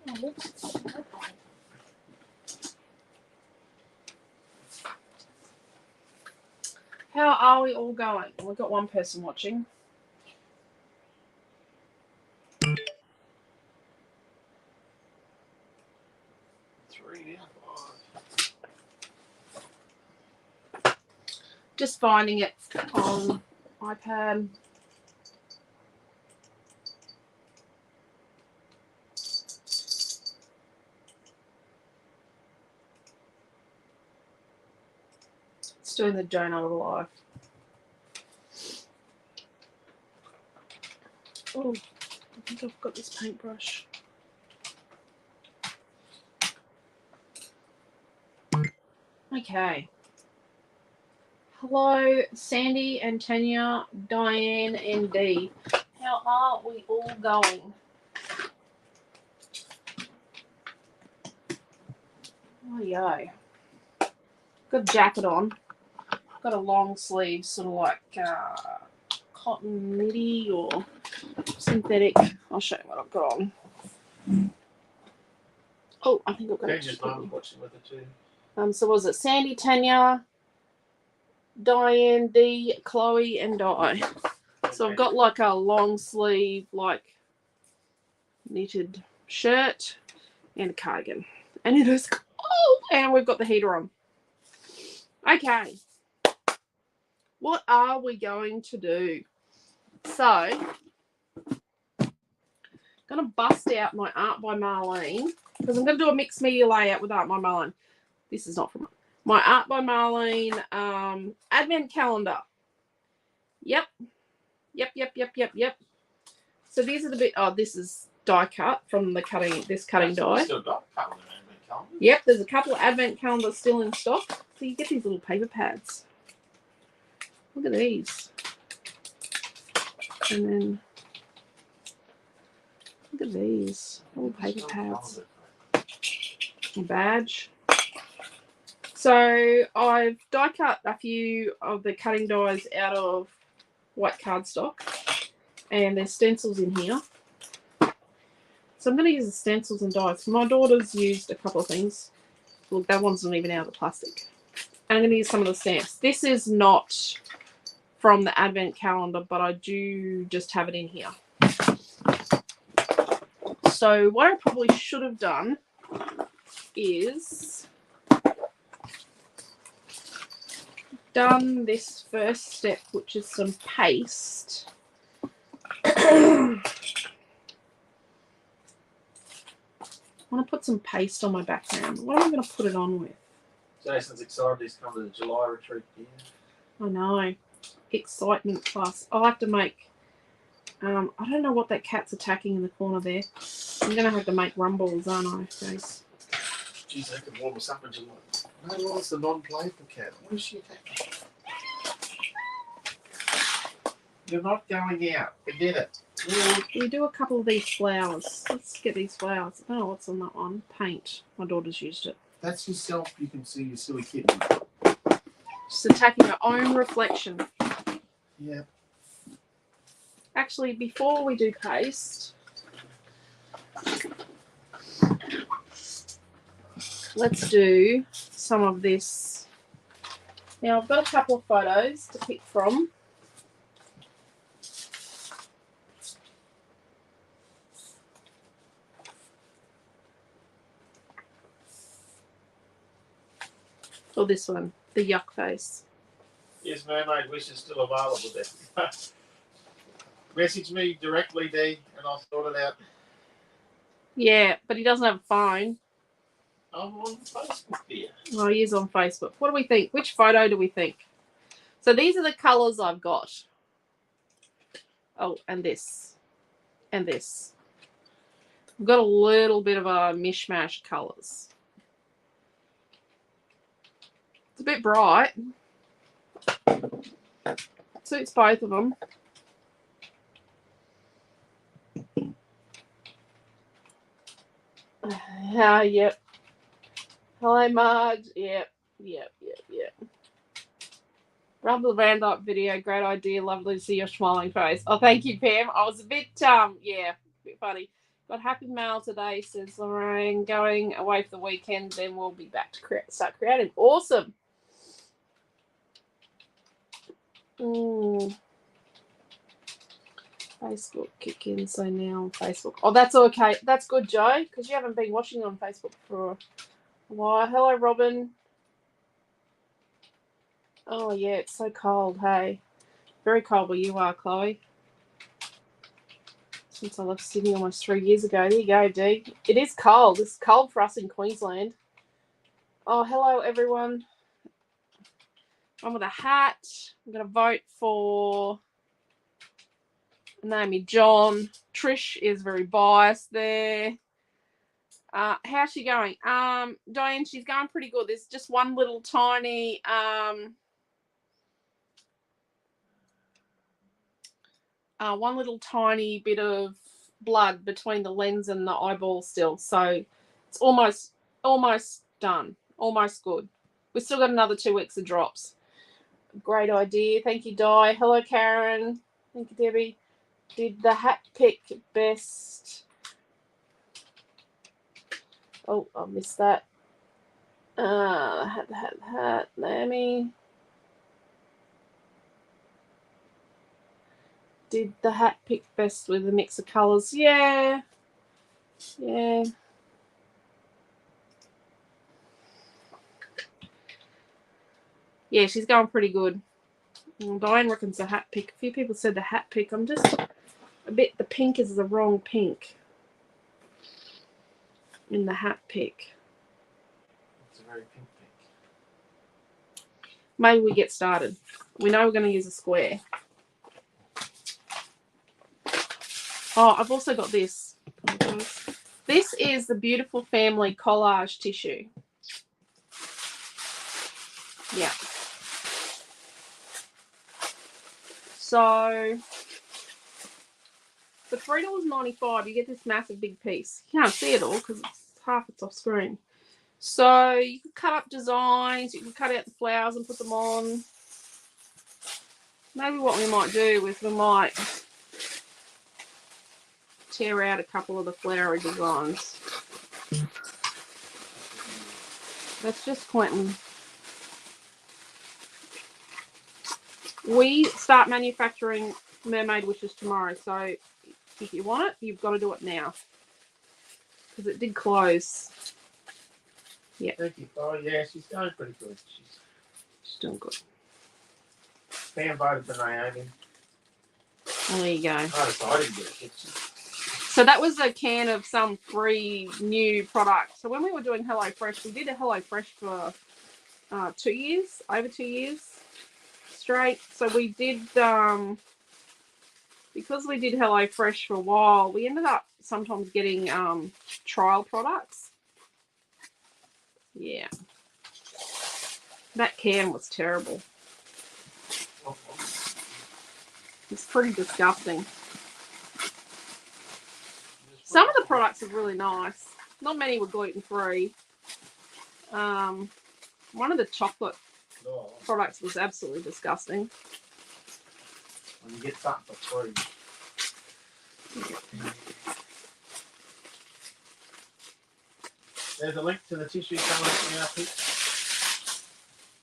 Oh, whoops. Okay. How are we all going? We've got one person watching. Just finding it on iPad. It's doing the donut of life. Oh, I think I've got this paintbrush. Okay. Hello, Sandy and Tanya, Diane and Dee. How are we all going? Oh, yeah. Got a jacket on. Got a long sleeve, sort of like cotton midi or synthetic. I'll show you what I've got on. Oh, I think I've got Tanya's mum watching with it too. So was it Sandy, Tanya, Diane, Dee, Chloe, and Di. So I've got like a long sleeve, like knitted shirt and a cardigan. And it is cold, and we've got the heater on. Okay. What are we going to do? So, I'm going to bust out my Art by Marlene, because I'm going to do a mixed media layout with Art by Marlene. This is not from my Art by Marlene advent calendar. Yep. So these are the bit. Oh, this is die cut from the cutting. This cutting die. Still got a couple of advent calendars. Yep, there's a couple of advent calendars still in stock. So you get these little paper pads. Look at these. And then look at these little paper pads. A badge. So I've die cut a few of the cutting dies out of white cardstock, and there's stencils in here. So I'm going to use the stencils and dies. My daughter's used a couple of things. Look, that one's not even out of the plastic. I'm going to use some of the stamps. This is not from the advent calendar, but I do just have it in here. So what I probably should have done is done this first step, which is some paste. I want to put some paste on my background. What am I going to put it on with? Jason's excited he's come to the July retreat here. I know. Excitement plus. I'll have to make... I don't know what that cat's attacking in the corner there. I'm going to have to make rumbles, aren't I, Jace? Jeez, they could warm us up in July. No, what's the non-playful cat? What is she attacking? You're not going out. Forget it. We do a couple of these flowers. Let's get these flowers. I don't know what's on that one. Paint. My daughter's used it. That's yourself. You can see your silly kitten. Just attacking her own reflection. Yeah. Actually, before we do paste, let's do some of this. Now, I've got a couple of photos to pick from. Or this one, the yuck face. Yes, Mermaid Wish is still available there. Message me directly, Dee, and I'll sort it out. Yeah, but he doesn't have a phone. I'm on Facebook here. Oh, he is on Facebook. What do we think? Which photo do we think? So these are the colours I've got. Oh, and this. And this. I've got a little bit of a mishmash colours. It's a bit bright. Suits both of them. Yep. Hello, Marge. Yep. Love the round up video. Great idea. Lovely to see your smiling face. Oh, thank you, Pam. I was a bit, a bit funny. Got happy mail today, says Lorraine. Going away for the weekend, then we'll be back to start creating. Awesome. Facebook kick in, so now on Facebook. Oh, that's okay. That's good, Joe, because you haven't been watching on Facebook for a while. Hello, Robin. Oh, yeah, it's so cold, hey. Very cold where you are, Chloe. Since I left Sydney almost 3 years ago. There you go, Dee. It is cold. It's cold for us in Queensland. Oh, hello, everyone. I'm with a hat. I'm going to vote for Naomi John. Trish is very biased there. How's she going? Diane, she's going pretty good. There's just one little tiny bit of blood between the lens and the eyeball still. So it's almost done. Almost good. We've still got another 2 weeks of drops. Great idea. Thank you, Di. Hello, Karen. Thank you, Debbie. Did the hat pick best? Oh, I missed that. Hat. Naomi. Did the hat pick best with a mix of colours? Yeah. Yeah. Yeah, she's going pretty good. Diane reckons the hat pick. A few people said the hat pick. I'm just a bit, the pink is the wrong pink in the hat pick. It's a very pink pink. Maybe we get started. We know we're going to use a square. Oh, I've also got this. This is the Beautiful Family collage tissue. Yeah. So for $3.95, you get this massive big piece. You can't see it all because it's off screen. So you can cut up designs. You can cut out the flowers and put them on. Maybe what we might do is we might tear out a couple of the flowery designs. That's just Quentin. We start manufacturing mermaid wishes tomorrow, so if you want it, you've got to do it now because it did close. Yeah. Thank you. Oh, yeah, she's going pretty good. She's doing good. Fan voted for Naomi. Well, there you go. Oh, I didn't get it. So that was a can of some free new product. So when we were doing HelloFresh, we did a HelloFresh for 2 years, over 2 years straight. So we did, because we did HelloFresh for a while, we ended up sometimes getting trial products. Yeah. That can was terrible. It's pretty disgusting. Some of the products are really nice. Not many were gluten-free. One of the chocolate products was absolutely disgusting. When you get something for free. There's a link to the tissue coming up in our pic.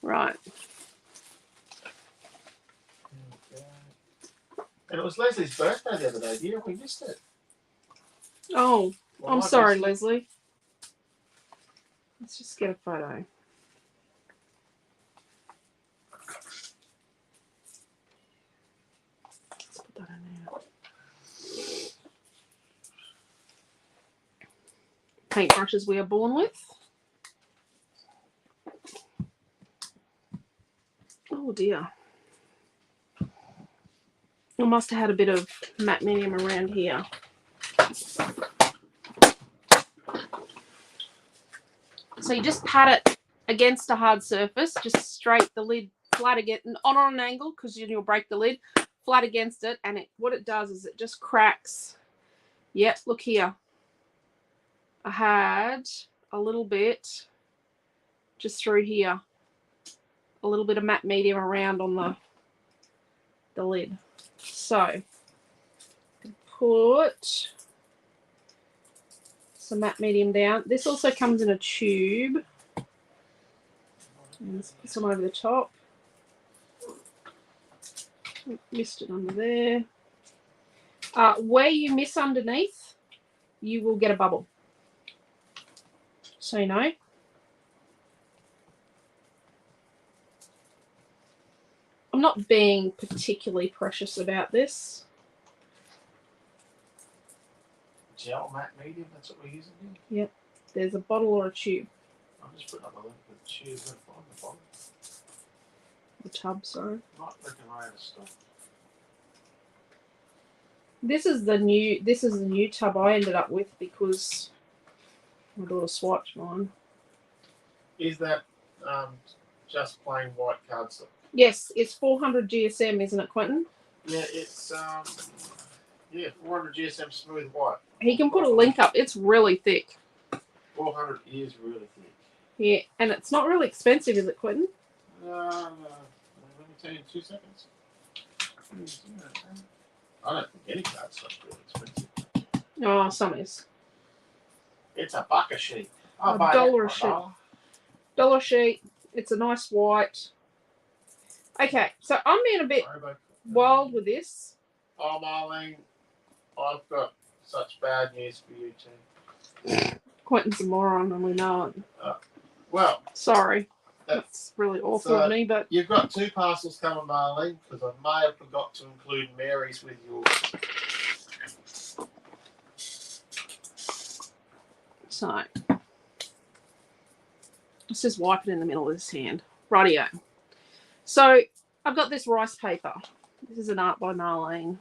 Right. And it was Leslie's birthday the other day, dear. We missed it. Oh, Well, I'm I sorry, missed it. Leslie. Let's just get a photo. Let's put that in now. Paintbrushes we are born with. Oh dear. I must have had a bit of matte medium around here. So you just pat it against a hard surface, just straight the lid flat again, not on an angle because you'll break the lid, flat against it, and what it does is it just cracks. Yep, look here. I had a little bit just through here, a little bit of matte medium around on the lid. So put some matte medium down. This also comes in a tube. And let's put some over the top. Missed it under there. Where you miss underneath, you will get a bubble. So you know. I'm not being particularly precious about this. Gel matte medium, that's what we're using here? Yep. There's a bottle or a tube. I'm just putting up a link with the tube and find the bottle. The tub, sorry. Might reckon I had a stock. This is the new tub I ended up with because my daughter swiped mine. Is that just plain white cardstock? Yes, it's 400 GSM, isn't it, Quentin? Yeah, it's 400 GSM smooth white. He can put a link up. It's really thick. 400 is really thick. Yeah, and it's not really expensive, is it, Quentin? No. Let me tell you in 2 seconds. I don't think any cardstock's really expensive. Oh, some is. It's a buck a sheet. $1 a sheet. $1 sheet. It's a nice white. Okay, so I'm being a bit wild with this. Oh, Marlene, I've got such bad news for you too. Quentin's a moron and we know it. Well, sorry. That's really awful of me, but... You've got 2 parcels coming, Marlene, because I may have forgot to include Mary's with yours. So, let's just wipe it in the middle of this hand. Rightio. So, I've got this rice paper. This is an art by Marlene.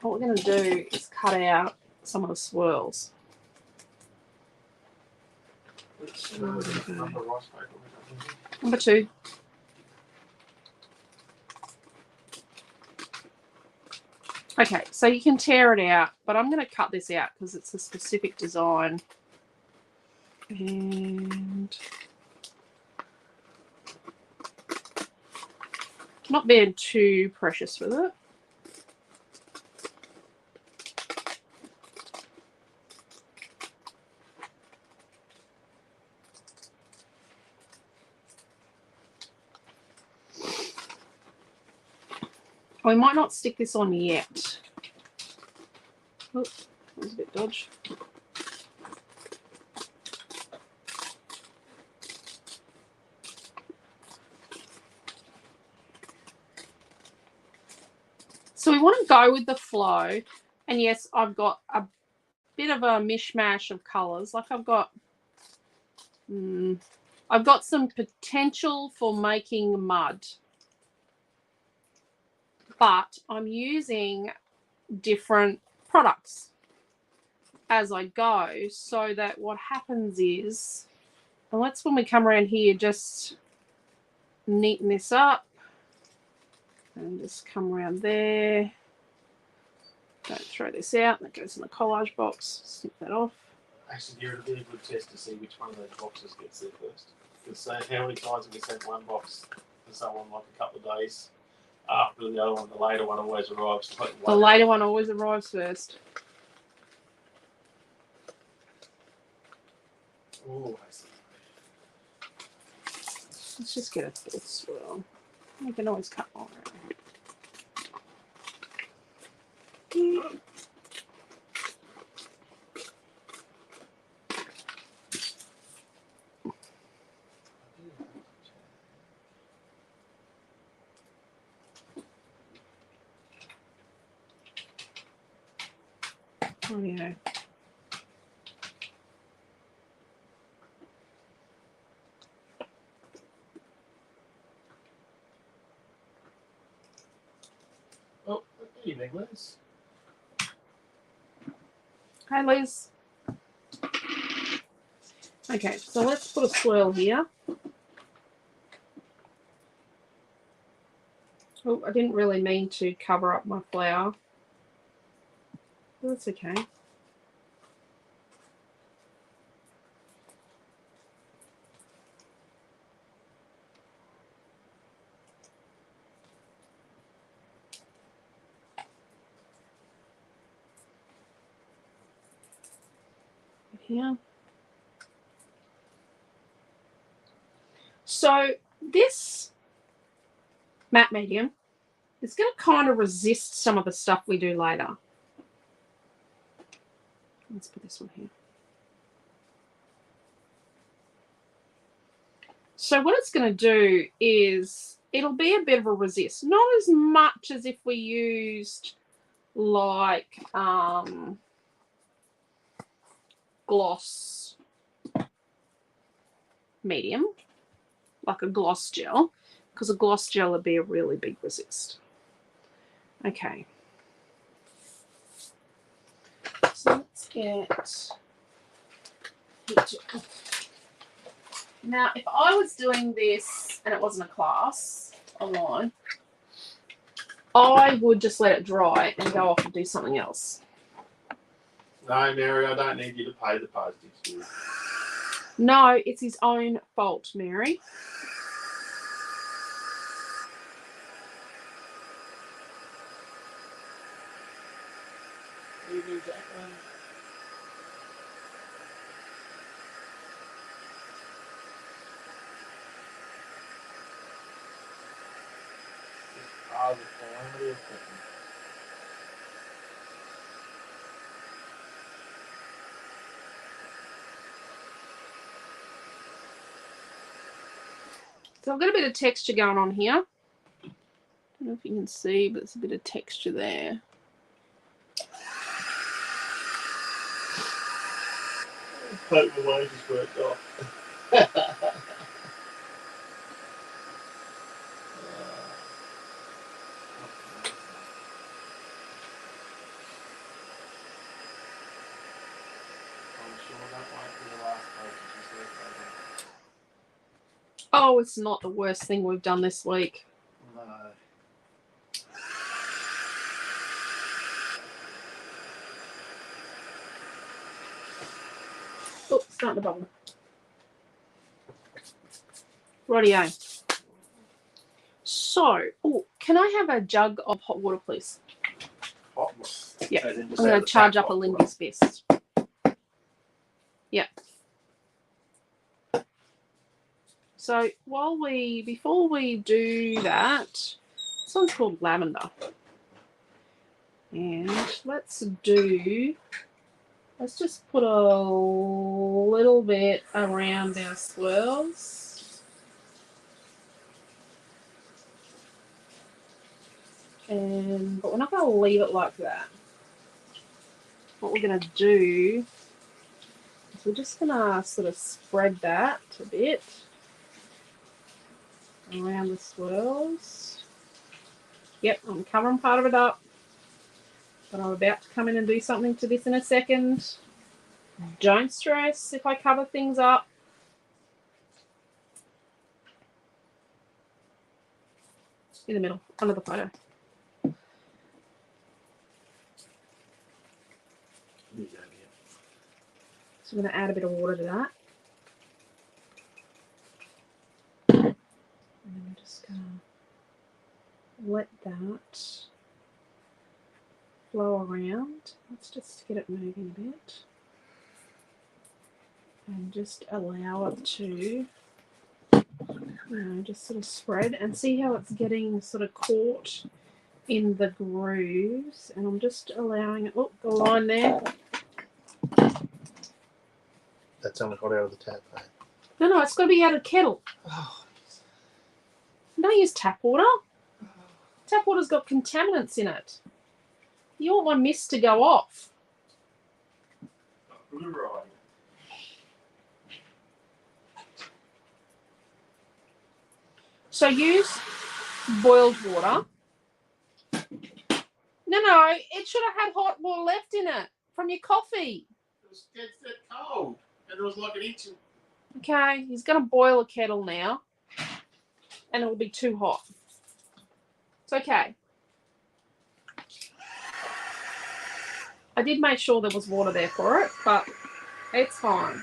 What we're going to do is cut out some of the swirls. Which number rice paper? Number 2. Okay, so you can tear it out, but I'm going to cut this out because it's a specific design. And not being too precious with it. We might not stick this on yet. Oh, that was a bit dodgy. So we want to go with the flow. And yes, I've got a bit of a mishmash of colours. Like I've got some potential for making mud. But I'm using different products as I go so that what happens is, and let's when we come around here just neaten this up and just come around there. Don't throw this out. That goes in the collage box. Snip that off. Actually, you're a really good test to see which one of those boxes gets there first. Because how many times have we sent one box to someone like a couple of days after the other one? The later one always arrives. The later one always arrives first. Oh, I see. Let's just get a full swirl. We can always cut more around. Oh, yeah. Oh, good evening, Liz. Hi, Liz. Okay, so let's put a swirl here. Oh, I didn't really mean to cover up my flower. But that's okay. here. So this matte medium is going to kind of resist some of the stuff we do later. Let's put this one here. So what it's going to do is it'll be a bit of a resist. Not as much as if we used like gloss medium, like a gloss gel, because a gloss gel would be a really big resist. Okay. So let's get... Now, if I was doing this and it wasn't a class online, I would just let it dry and go off and do something else. No, Mary, I don't need you to pay the postage. No, it's his own fault, Mary. You do that one. So I've got a bit of texture going on here. I don't know if you can see, but there's a bit of texture there. Hope the wages worked off. Oh, it's not the worst thing we've done this week. No. Oh, starting to bubble. Rightio. So, oh, can I have a jug of hot water, please? Hot water. Yeah, As in just I'm going out to of charge tap up a hot Lindy's best. Yeah. So before we do that, this one's called lavender. And let's just put a little bit around our swirls. But we're not going to leave it like that. What we're going to do is we're just going to sort of spread that a bit around the swirls. Yep, I'm covering part of it up. But I'm about to come in and do something to this in a second. Don't stress if I cover things up. In the middle, under the photo. So I'm going to add a bit of water to that. And then I'm just going to let that flow around. Let's just get it moving a bit. And just allow it to, just sort of spread and see how it's getting sort of caught in the grooves. And I'm just allowing it, oh, the line there. That's only hot out of the tap, eh? No, it's got to be out of the kettle. Oh. Don't use tap water. Tap water's got contaminants in it. You want my mist to go off. Right. So use boiled water. No, it should have had hot water left in it from your coffee. It was dead cold, and there was like an inch. Okay, he's going to boil a kettle now, and it will be too hot. It's okay. I did make sure there was water there for it, but it's fine.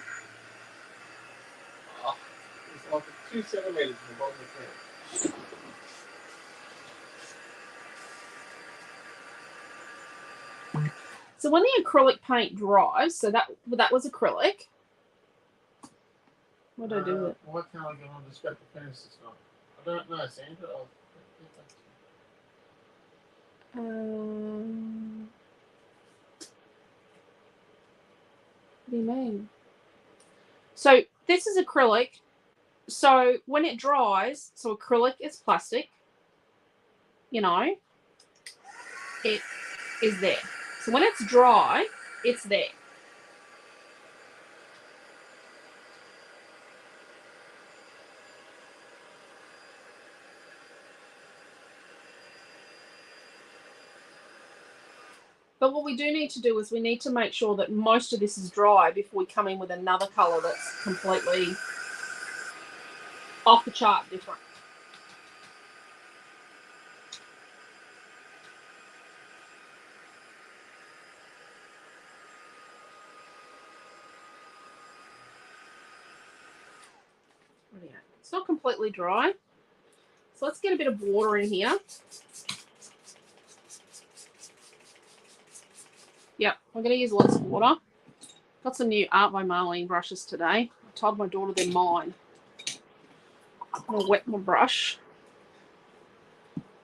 Oh, it's like 2 centimeters from the bottom of the kettle. So when the acrylic paint dries, so that was acrylic. What do I do with it? Why can't I get on to scrap the finish this time? I don't know, Sandra. I'll get back to you. What do you mean? So this is acrylic. So when it dries, so acrylic is plastic, you know, it is there. So when it's dry, it's there. But what we do need to do is we need to make sure that most of this is dry before we come in with another colour that's completely off the chart different. It's not completely dry. So let's get a bit of water in here. Yep, we're going to use lots of water. Got some new Art by Marlene brushes today. I told my daughter they're mine. I'm going to wet my brush.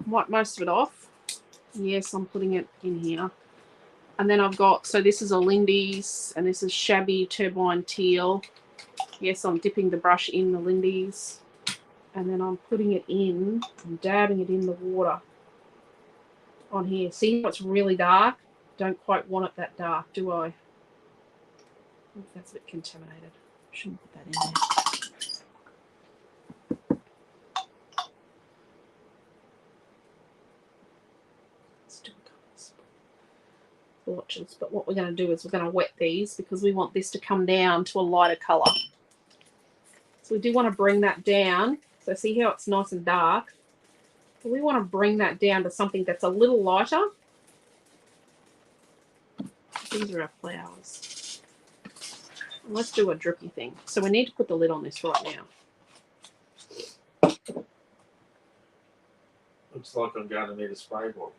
Wipe most of it off. And yes, I'm putting it in here. And then I've got, so this is a Lindy's and this is Shabby Turbine Teal. Yes, I'm dipping the brush in the Lindy's. And then I'm putting it in, I'm dabbing it in the water on here. See how it's really dark? Don't quite want it that dark, do I? I think that's a bit contaminated. Shouldn't put that in there. Let's do blotches. But what we're going to do is we're going to wet these because we want this to come down to a lighter colour. So we do want to bring that down. So see how it's nice and dark? But we want to bring that down to something that's a little lighter. These are our flowers. And let's do a drippy thing. So we need to put the lid on this right now. Looks like I'm going to need a spray bottle.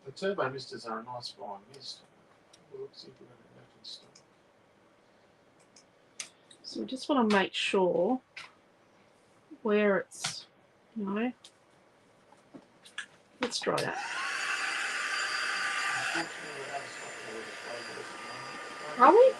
The turbo misters are a nice fine mist. We'll see if we're going to make it stop. So we just want to make sure where it's, you know, let's try that. Are we?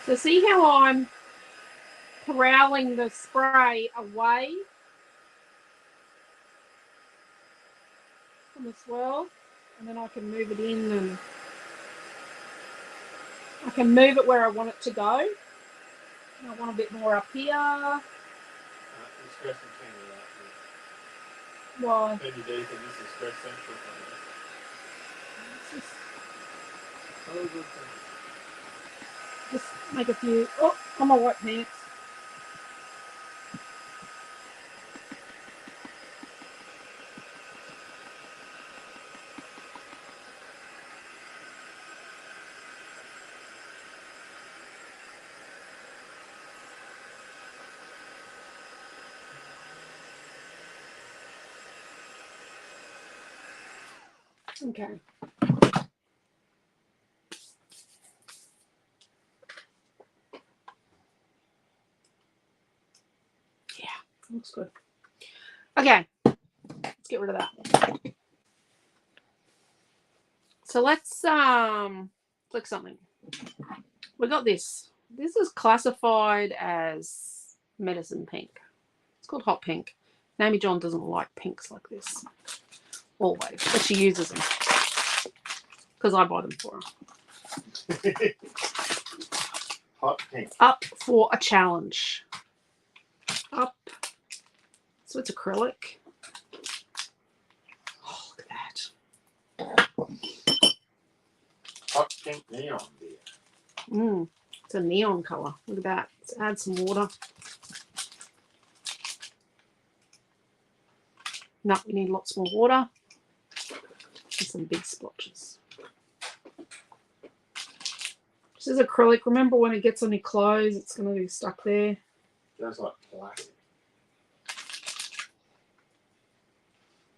So see how I'm corralling the spray away from the swirl, and then I can move it in and I can move it where I want it to go. And I want a bit more up here. Why? Maybe they think this is stress central. Oh, good thing. Just make a few. Oh, on my white pants. Okay. Yeah, looks good. Okay, let's get rid of that. So let's click something. We got this. This is classified as medicine pink. It's called hot pink. Naomi John doesn't like pinks like this. Always. But she uses them. Because I buy them for her. Hot pink. Up for a challenge. Up. So it's acrylic. Oh, look at that. pink neon there. It's a neon colour. Look at that. Let's add some water. No, we need lots more water. And some big splotches. This is acrylic. Remember, when it gets on your clothes, it's going to be stuck there. Goes like plastic.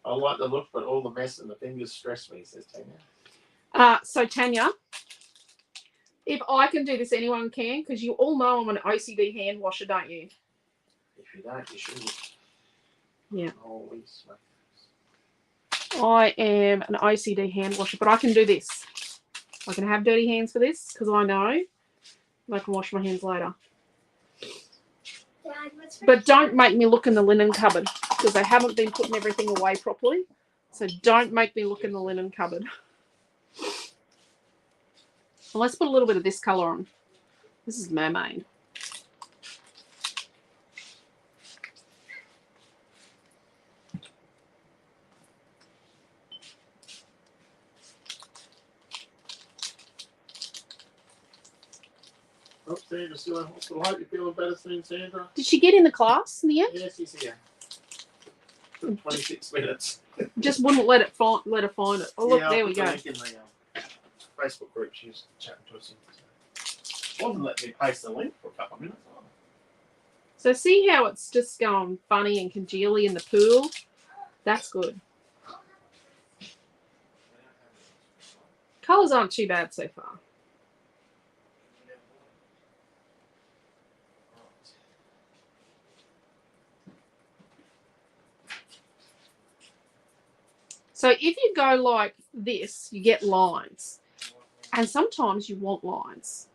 I like the look, but all the mess and the fingers stress me, says Tanya. So Tanya, if I can do this, anyone can, because you all know I'm an OCD hand washer, don't you? If you don't, you should. Yeah. Holy smokes. I am an OCD hand washer, but I can do this. I can have dirty hands for this because I know I can wash my hands later. But don't make me look in the linen cupboard because I haven't been putting everything away properly. So don't make me look in the linen cupboard. Well, let's put a little bit of this colour on. This is mermaid. Oh, Sandra's still in hospital. I hope you're feeling better soon, Sandra. Did she get in the class in the end? Yes, she's here. 26 minutes. Just wouldn't let her find it. Oh, look, yeah, there we go. In the Facebook group, she's chatting to us. Wasn't letting me paste the link for a couple of minutes. So see how it's just going funny and congealy in the pool? That's good. Colours aren't too bad so far. So if you go like this, you get lines. And sometimes you want lines.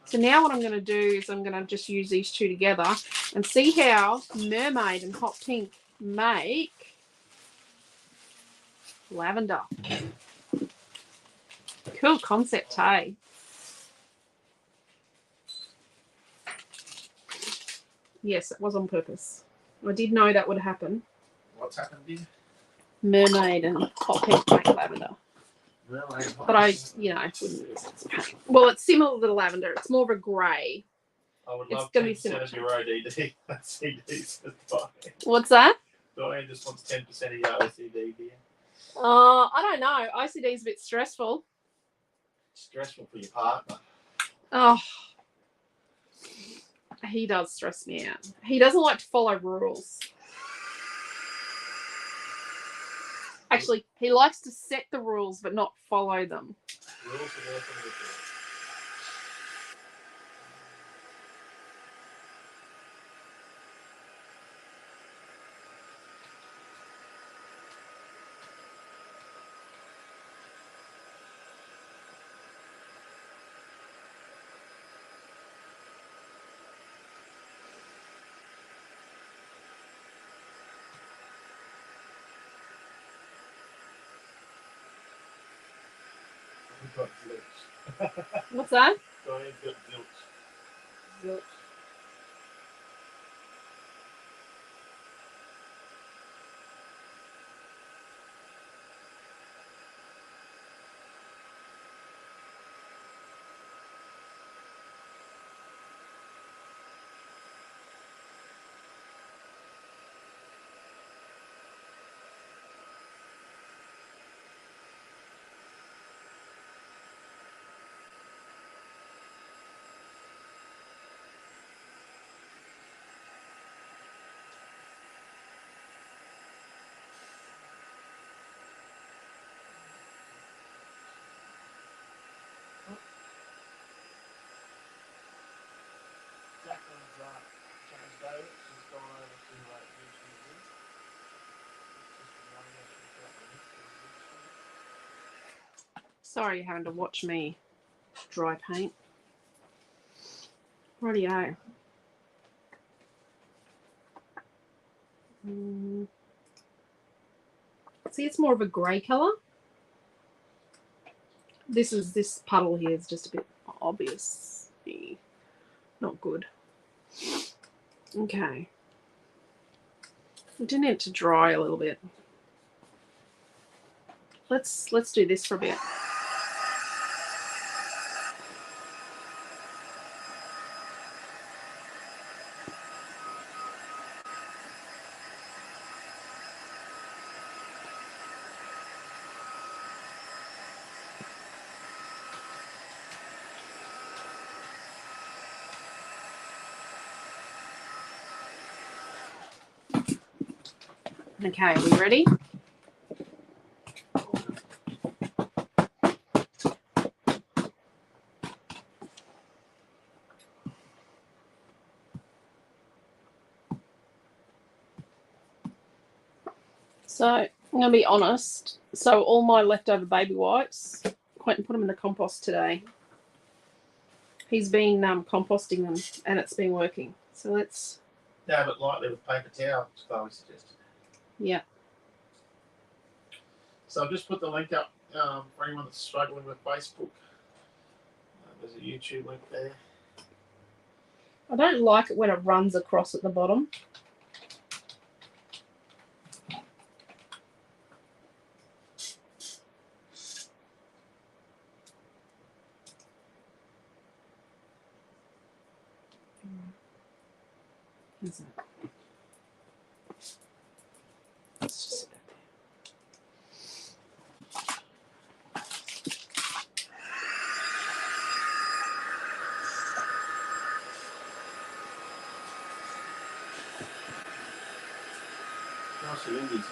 So now what I'm going to do is I'm going to just use these two together and see how mermaid and hot pink make lavender. Cool concept, hey? Yes, it was on purpose. I did know that would happen. What's happened here? Mermaid and hot pink make lavender. But I, you know, wouldn't use it. Well, it's similar to the lavender. It's more of a grey. I would It's love gonna be 10% similar. of your ODD. CDs. What's that? Diane just wants 10% of your OCD here. I don't know. OCD is a bit stressful. Stressful for your partner. Oh, he does stress me out. He doesn't like to follow rules. Actually, he likes to set the rules but not follow them. Rules are working with you. We've got zilch. What's that? Diane's got zilch. Zilch. Sorry you're having to watch me dry paint. Rightio. See, it's more of a grey colour. This puddle here is just a bit obvious. Not good. Okay. We do need it to dry a little bit. Let's do this for a bit. Okay, are we ready? So I'm going to be honest. So all my leftover baby wipes, Quentin put them in the compost today. He's been composting them, and it's been working. So let's. Dab it lightly with paper towel, as Chloe suggested. Yeah. So I've just put the link up for anyone that's struggling with Facebook. There's a YouTube link there. I don't like it when it runs across at the bottom. Let's just sit that Nice your Lindy's now,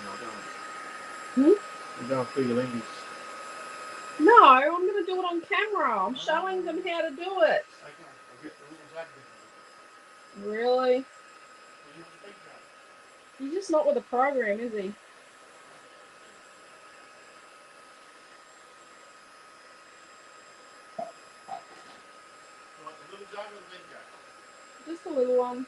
Hmm? I'm going through your Lindy's. No, I'm going to do it on camera. I'm showing them how to do it. Okay, I'll get the little jug with you. Really? Will you want the big jug? He's just not with the program, is he? You want the little jug or the big jug? Just a little one.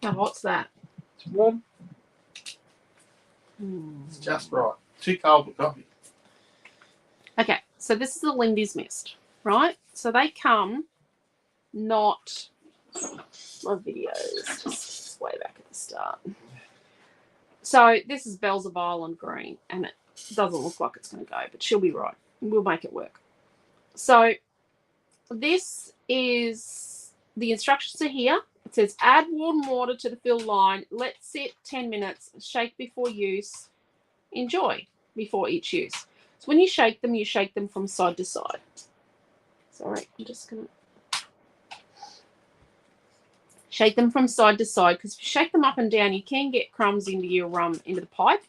Now, what's that? It's warm. It's just right. Too cold for coffee. Okay, so this is the Lindy's Mist, right? So they come not my videos, just way back at the start. So this is Bells of Ireland green, and it doesn't look like it's going to go, but she'll be right. We'll make it work. So this is the instructions are here. It says add warm water to the fill line. Let sit 10 minutes. Shake before use. Enjoy before each use. So when you shake them from side to side. Sorry, I'm just going to shake them from side to side, because if you shake them up and down, you can get crumbs into your into the pipe.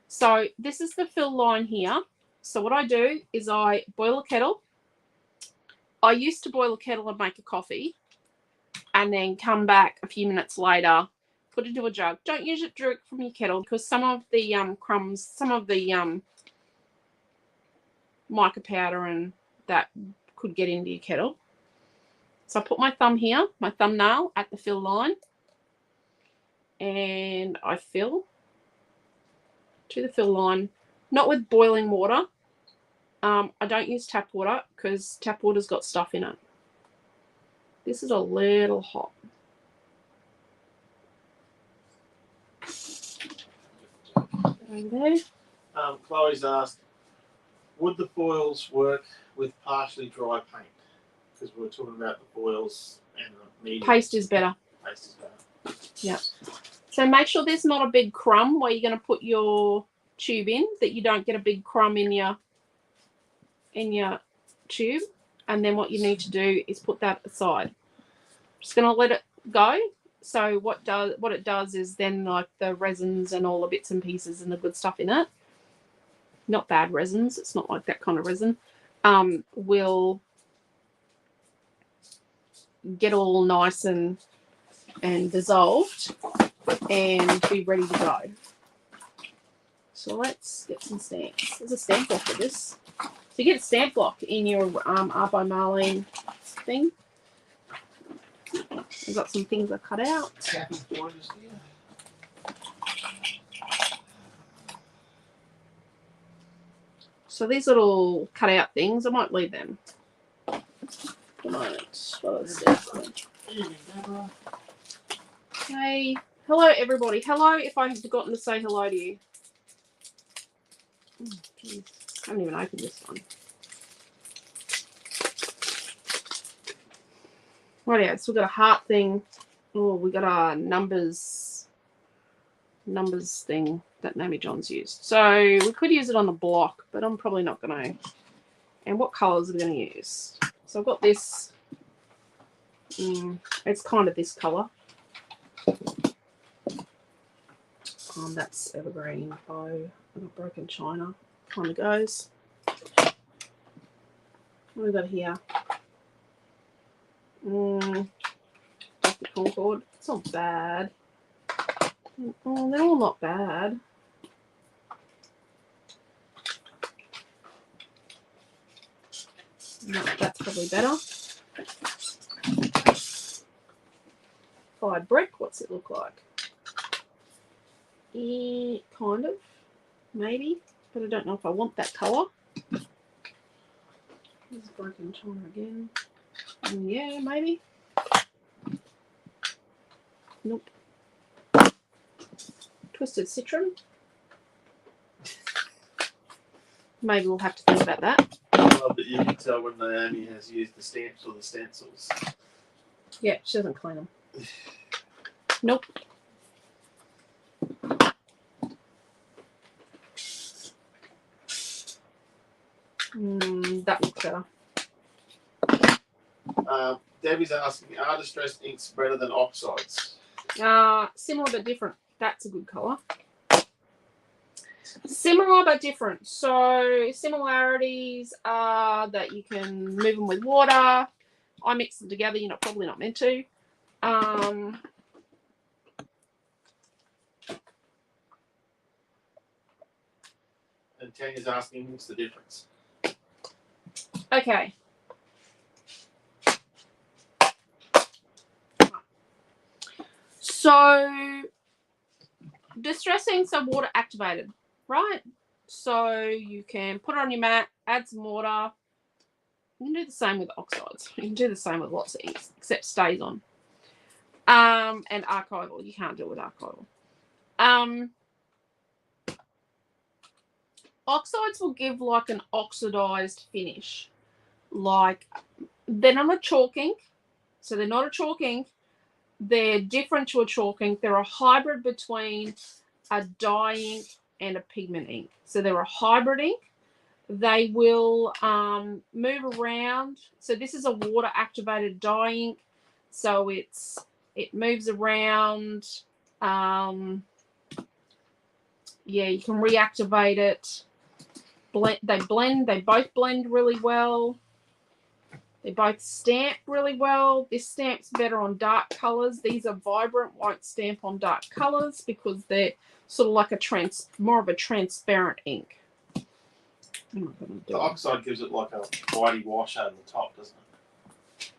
So this is the fill line here. So what I do is I boil a kettle. I used to boil a kettle and make a coffee, and then come back a few minutes later, put it into a jug. Don't use it direct from your kettle, because some of the crumbs, some of the mica powder and that could get into your kettle. So I put my thumb here, my thumbnail at the fill line, and I fill to the fill line, not with boiling water. I don't use tap water because tap water's got stuff in it. This is a little hot. There. Chloe's asked, would the foils work with partially dry paint? Because we were talking about the foils and the medium. Paste is better. Paste is better. Yeah. So make sure there's not a big crumb where you're going to put your tube in, that you don't get a big crumb in your tube. And then what you need to do is put that aside. Just going to let it go. So what it does is then, like, the resins and all the bits and pieces and the good stuff in it, not bad resins, it's not like that kind of resin, will get all nice and dissolved and be ready to go. So let's get some stamps. There's a stamp block for this. So you get a stamp block in your Art by Marlene thing. I've got some things I cut out. So these little cut out things, I might leave them. Hey, hello everybody. Hello if I have forgotten to say hello to you. Oh, I haven't even opened this one. Right, so we've got a heart thing. Oh, we got a numbers thing that Naomi John's used. So we could use it on the block, but I'm probably not going to. And what colours are we going to use? So I've got this. It's kind of this colour. That's evergreen bow. I've got broken china. Kind of goes. What have we got here? The Concord. It's not bad. Oh, they're all not bad. No, that's probably better. Fired brick. What's it look like? Kind of. Maybe. But I don't know if I want that colour. There's broken china again. Yeah, maybe. Nope. Twisted citron. Maybe we'll have to think about that. I love that you can tell when Naomi has used the stamps or the stencils. Yeah, she doesn't clean them. Nope. That looks better. Debbie's asking, are distressed inks better than oxides? Similar but different. That's a good colour. Similar but different. So similarities are that you can move them with water. I mix them together. You're probably not meant to. And Tanya's asking, what's the difference? Okay. So distress inks are water activated, right? So you can put it on your mat, add some water. You can do the same with oxides. You can do the same with lots of inks, except stays on. And archival. You can't do it with archival. Oxides will give like an oxidized finish. Like, they're not a chalk ink. So they're not a chalk ink. They're different to a chalk ink. They're a hybrid between a dye ink and a pigment ink. So they're a hybrid ink. They will move around. So this is a water activated dye ink. So it moves around. Yeah, you can reactivate it. They both blend really well. They both stamp really well. This stamps better on dark colours. These are vibrant, won't stamp on dark colours because they're sort of like more of a transparent ink. The oxide gives it like a whitey wash over the top, doesn't it?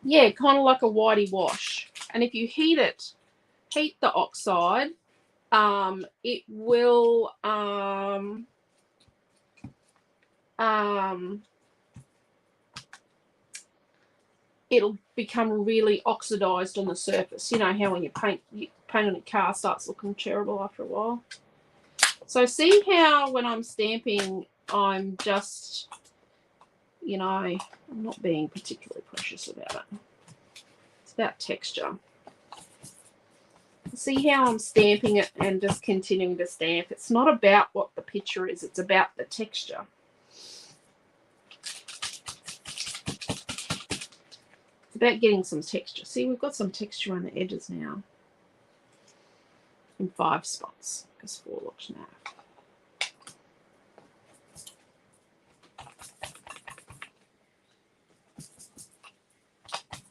Yeah, kind of like a whitey wash. And if you heat the oxide, it will it'll become really oxidized on the surface. You know how when you paint on your car starts looking terrible after a while. So see how when I'm stamping, I'm just, I'm not being particularly precious about it. It's about texture. See how I'm stamping it and just continuing to stamp. It's not about what the picture is. It's about the texture. It's about getting some texture. See, we've got some texture on the edges now. In 5 spots, because 4 looks now.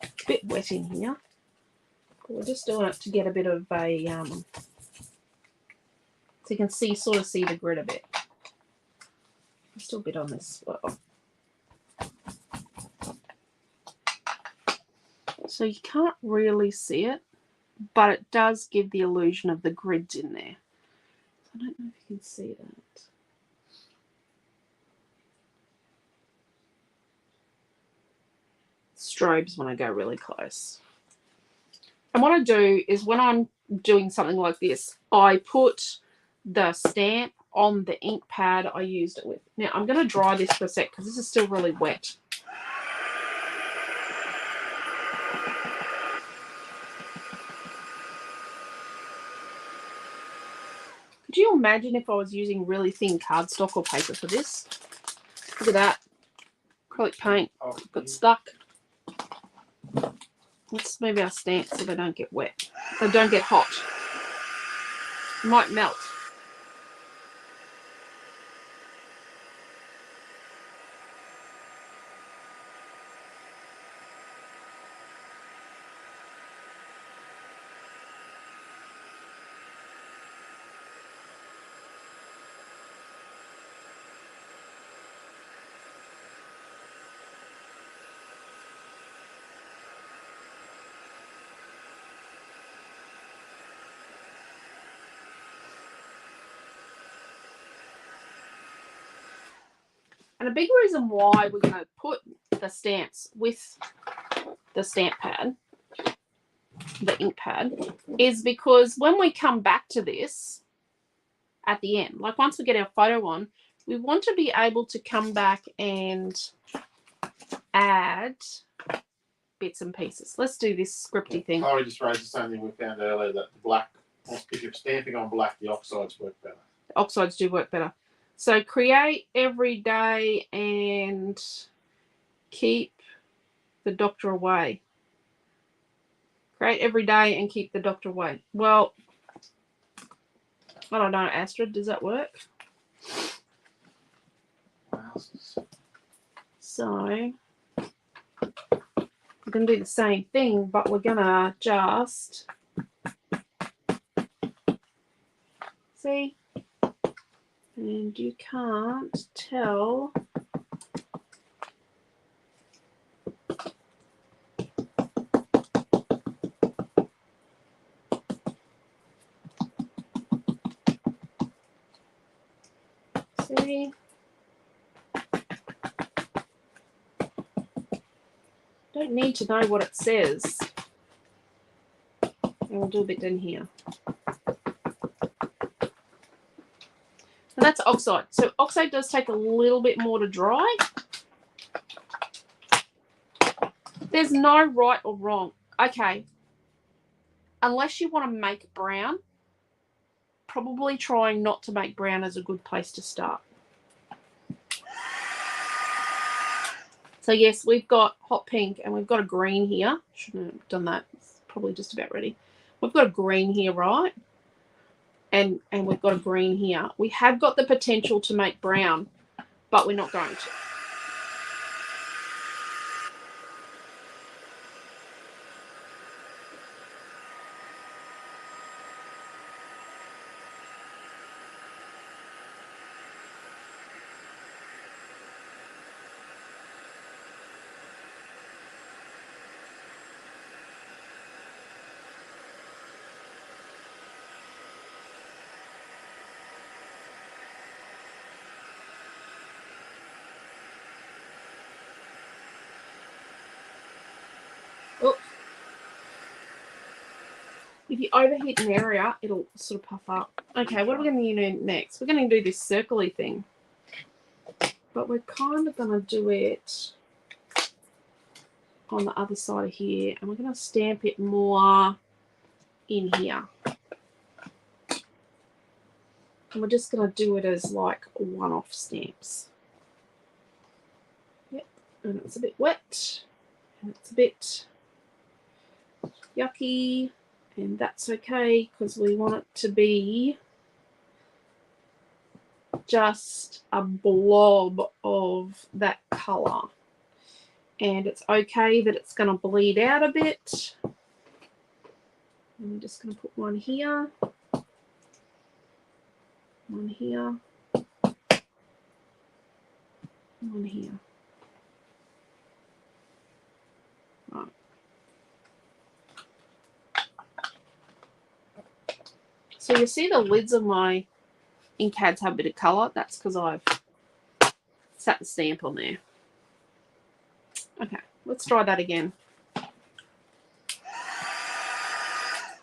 A bit wet in here. We're just doing it to get a bit of a, so you can sort of see the grid a bit. There's still a bit on this as well. So you can't really see it, but it does give the illusion of the grids in there. I don't know if you can see that. Strobes when I go really close. And what I do is when I'm doing something like this, I put the stamp on the ink pad I used it with. Now I'm going to dry this for a sec because this is still really wet. Could you imagine if I was using really thin cardstock or paper for this? Look at that. Acrylic paint got stuck. Let's move our stamps so they don't get wet. They don't get hot. It might melt. And a big reason why we're going to put the stamps with the stamp pad, the ink pad, is because when we come back to this at the end, like once we get our photo on, we want to be able to come back and add bits and pieces. Let's do this scripty thing. I just raised the same thing we found earlier, that the black, if you're stamping on black, the oxides work better. The oxides do work better. So create every day and keep the doctor away. Create every day and keep the doctor away. Well, I don't know, Astrid, does that work? So we're going to do the same thing, but we're going to just see, and you can't tell see. Don't need to know what it says. And we'll do a bit in here. And that's oxide. So oxide does take a little bit more to dry. There's no right or wrong. Okay. Unless you want to make brown, probably trying not to make brown is a good place to start. So yes, we've got hot pink and we've got a green here. Shouldn't have done that. It's probably just about ready. We've got a green here, right? And we've got a green here. We have got the potential to make brown, but we're not going to. Oops. If you overheat an area, it'll sort of puff up. Okay, what are we going to do next? We're going to do this circly thing. But we're kind of going to do it on the other side of here. And we're going to stamp it more in here. And we're just going to do it as like one-off stamps. Yep, and it's a bit wet. And it's a bit yucky. And that's okay because we want it to be just a blob of that colour. And it's okay that it's going to bleed out a bit. I'm just going to put one here. One here. One here. Right. So you see the lids of my ink pads have a bit of colour. That's because I've sat the stamp on there. Okay, let's try that again.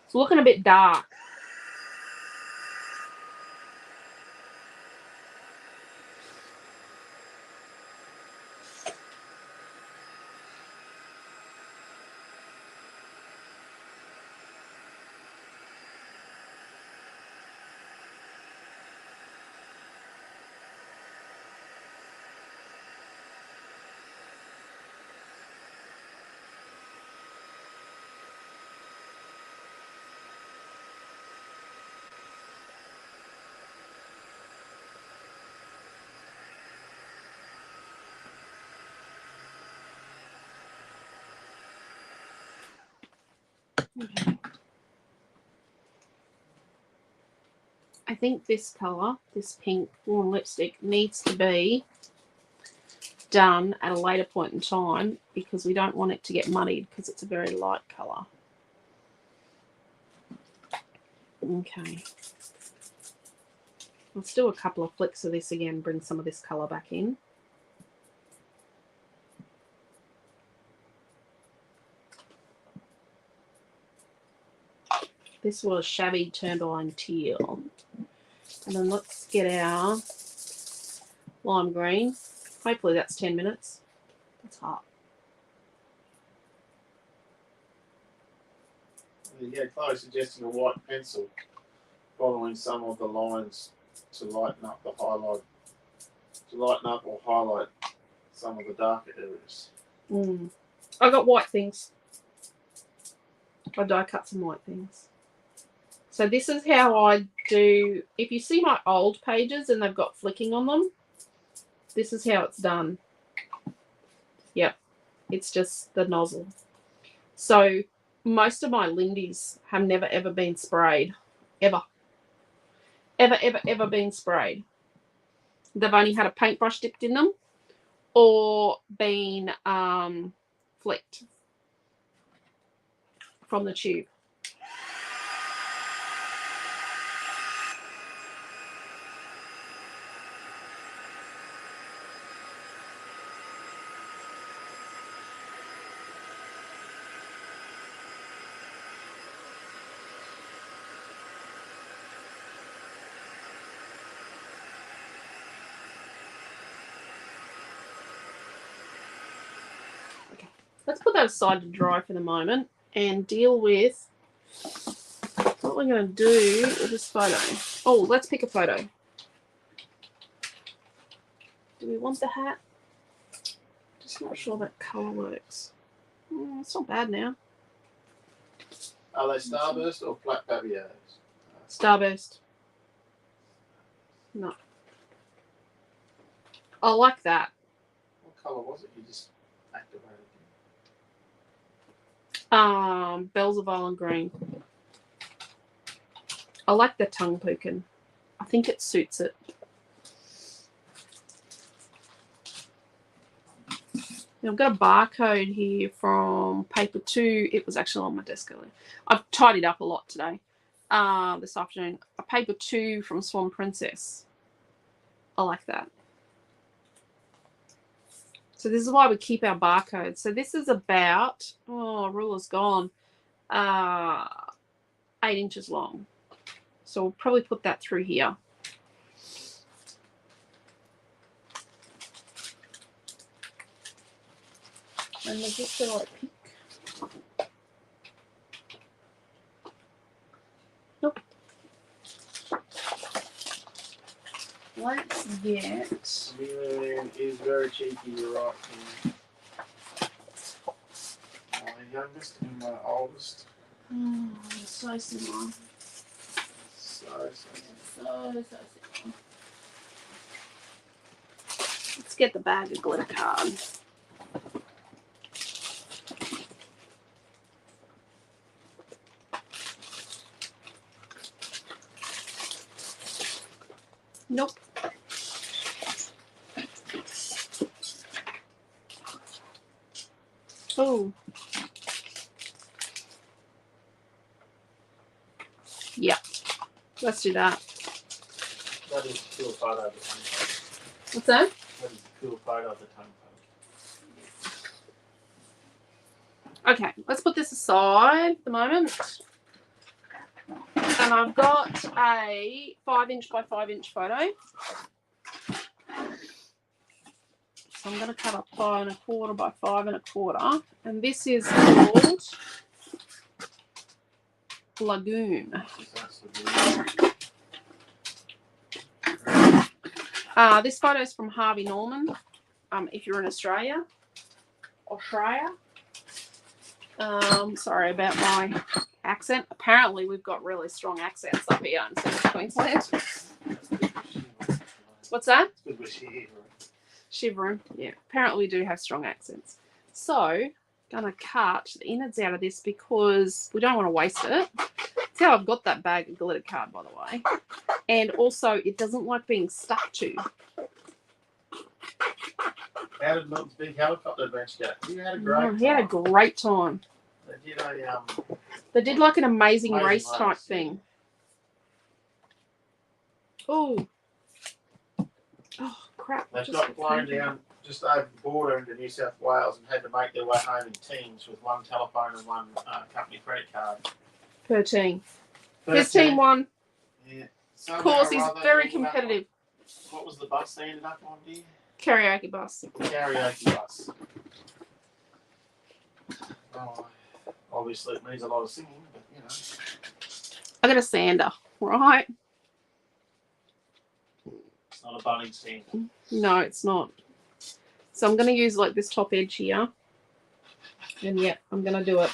It's looking a bit dark. Okay. I think this colour, this pink warm lipstick, needs to be done at a later point in time because we don't want it to get muddied because it's a very light colour. Okay. Let's do a couple of flicks of this again, bring some of this colour back in. This was Shabby Turbine Teal. And then let's get our lime green. Hopefully that's 10 minutes. That's hot. Yeah, Chloe suggesting a white pencil following some of the lines to lighten up the highlight, to lighten up or highlight some of the darker areas. I got white things. I die cut some white things. So this is how I do. If you see my old pages and they've got flicking on them, this is how it's done. Yep, it's just the nozzle. So most of my Lindy's have never ever been sprayed, ever been sprayed. They've only had a paintbrush dipped in them or been flicked from the tube. Let's put that aside to dry for the moment and deal with what we're going to do with this photo. Oh, let's pick a photo. Do we want the hat? Just not sure that colour works. It's not bad now. Are they starburst or flat papiers? Starburst. No. I like that. What colour was it? You just activated it. Bells of Island Green. I like the tongue pukin. I think it suits it. Now I've got a barcode here from paper 2. It was actually on my desk earlier. I've tidied up a lot today, this afternoon. A paper 2 from Swan Princess. I like that. So this is why we keep our barcodes. So this is about, oh, ruler's gone, 8 inches long. So we'll probably put that through here. And we'll just go like pick. Nope. Let's get. Marlene is very cheeky, you're right. My youngest and my oldest. Oh, so similar. So. So. Let's get the bag of glitter cards. Nope. Oh. Yeah. Let's do that. That is a cool photo of the tongue poke. What's that? That is a cool photo of the tongue poke. Okay, let's put this aside at the moment. And I've got a 5-inch by 5-inch photo. So I'm going to cut up 5 1/4 by 5 1/4. And this is called Lagoon. This photo is from Harvey Norman. If you're in Australia. Sorry about my accent. Apparently we've got really strong accents up here in Central Queensland. What's that? It's good we're shivering. Shivering. Yeah. Apparently we do have strong accents. So going to cut the innards out of this because we don't want to waste it. That's how I've got that bag of glitter card, by the way. And also, it doesn't like being stuck to. How did Milton's big helicopter adventure go? You had a great time. He had a great time. They did like an amazing amazing race type thing. Oh. Oh, crap. They've got flown down just over the border into New South Wales and had to make their way home in teams with one telephone and one company credit card. Per team. His team won. Yeah. Of course, he's very competitive. What was the bus they ended up on, dear? Karaoke bus. Karaoke bus. Oh, obviously, it means a lot of singing, but you know. I got a sander, right? It's not a Bunnings sander. No, it's not. So I'm going to use like this top edge here. And yeah, I'm going to do it.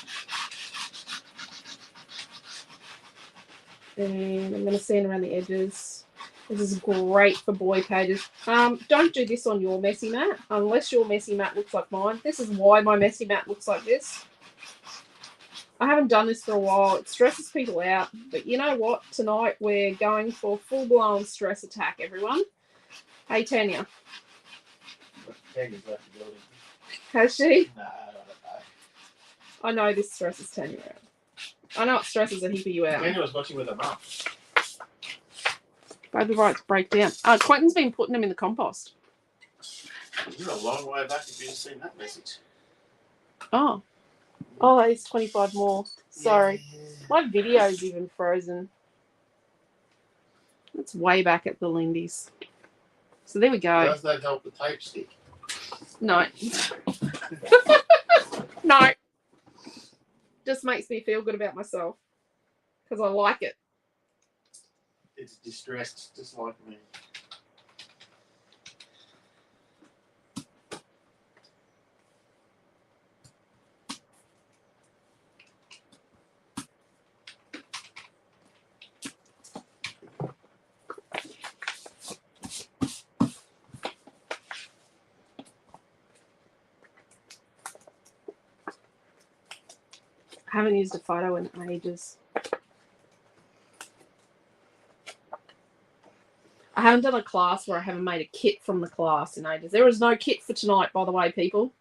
And I'm going to sand around the edges. This is great for boy pages. Don't do this on your messy mat unless your messy mat looks like mine. This is why my messy mat looks like this. I haven't done this for a while. It stresses people out. But you know what? Tonight we're going for full-blown stress attack, everyone. Hey, Tanya. Tanya's left the building. Has she? No, I don't know. I know this stresses Tanya out. I know it stresses a heap of you out. Tanya was watching with her mum. Baby rights break down. Quentin's been putting them in the compost. You're a long way back if you've seen that message. Oh. Oh, it's 25 more. Sorry. Yeah. My video's even frozen. It's way back at the Lindy's. So there we go. Does that help the tape stick? No. No. Just makes me feel good about myself. Because I like it. It's distressed, just like me. I haven't used a photo in ages. I haven't done a class where I haven't made a kit from the class in ages. There is no kit for tonight, by the way, people.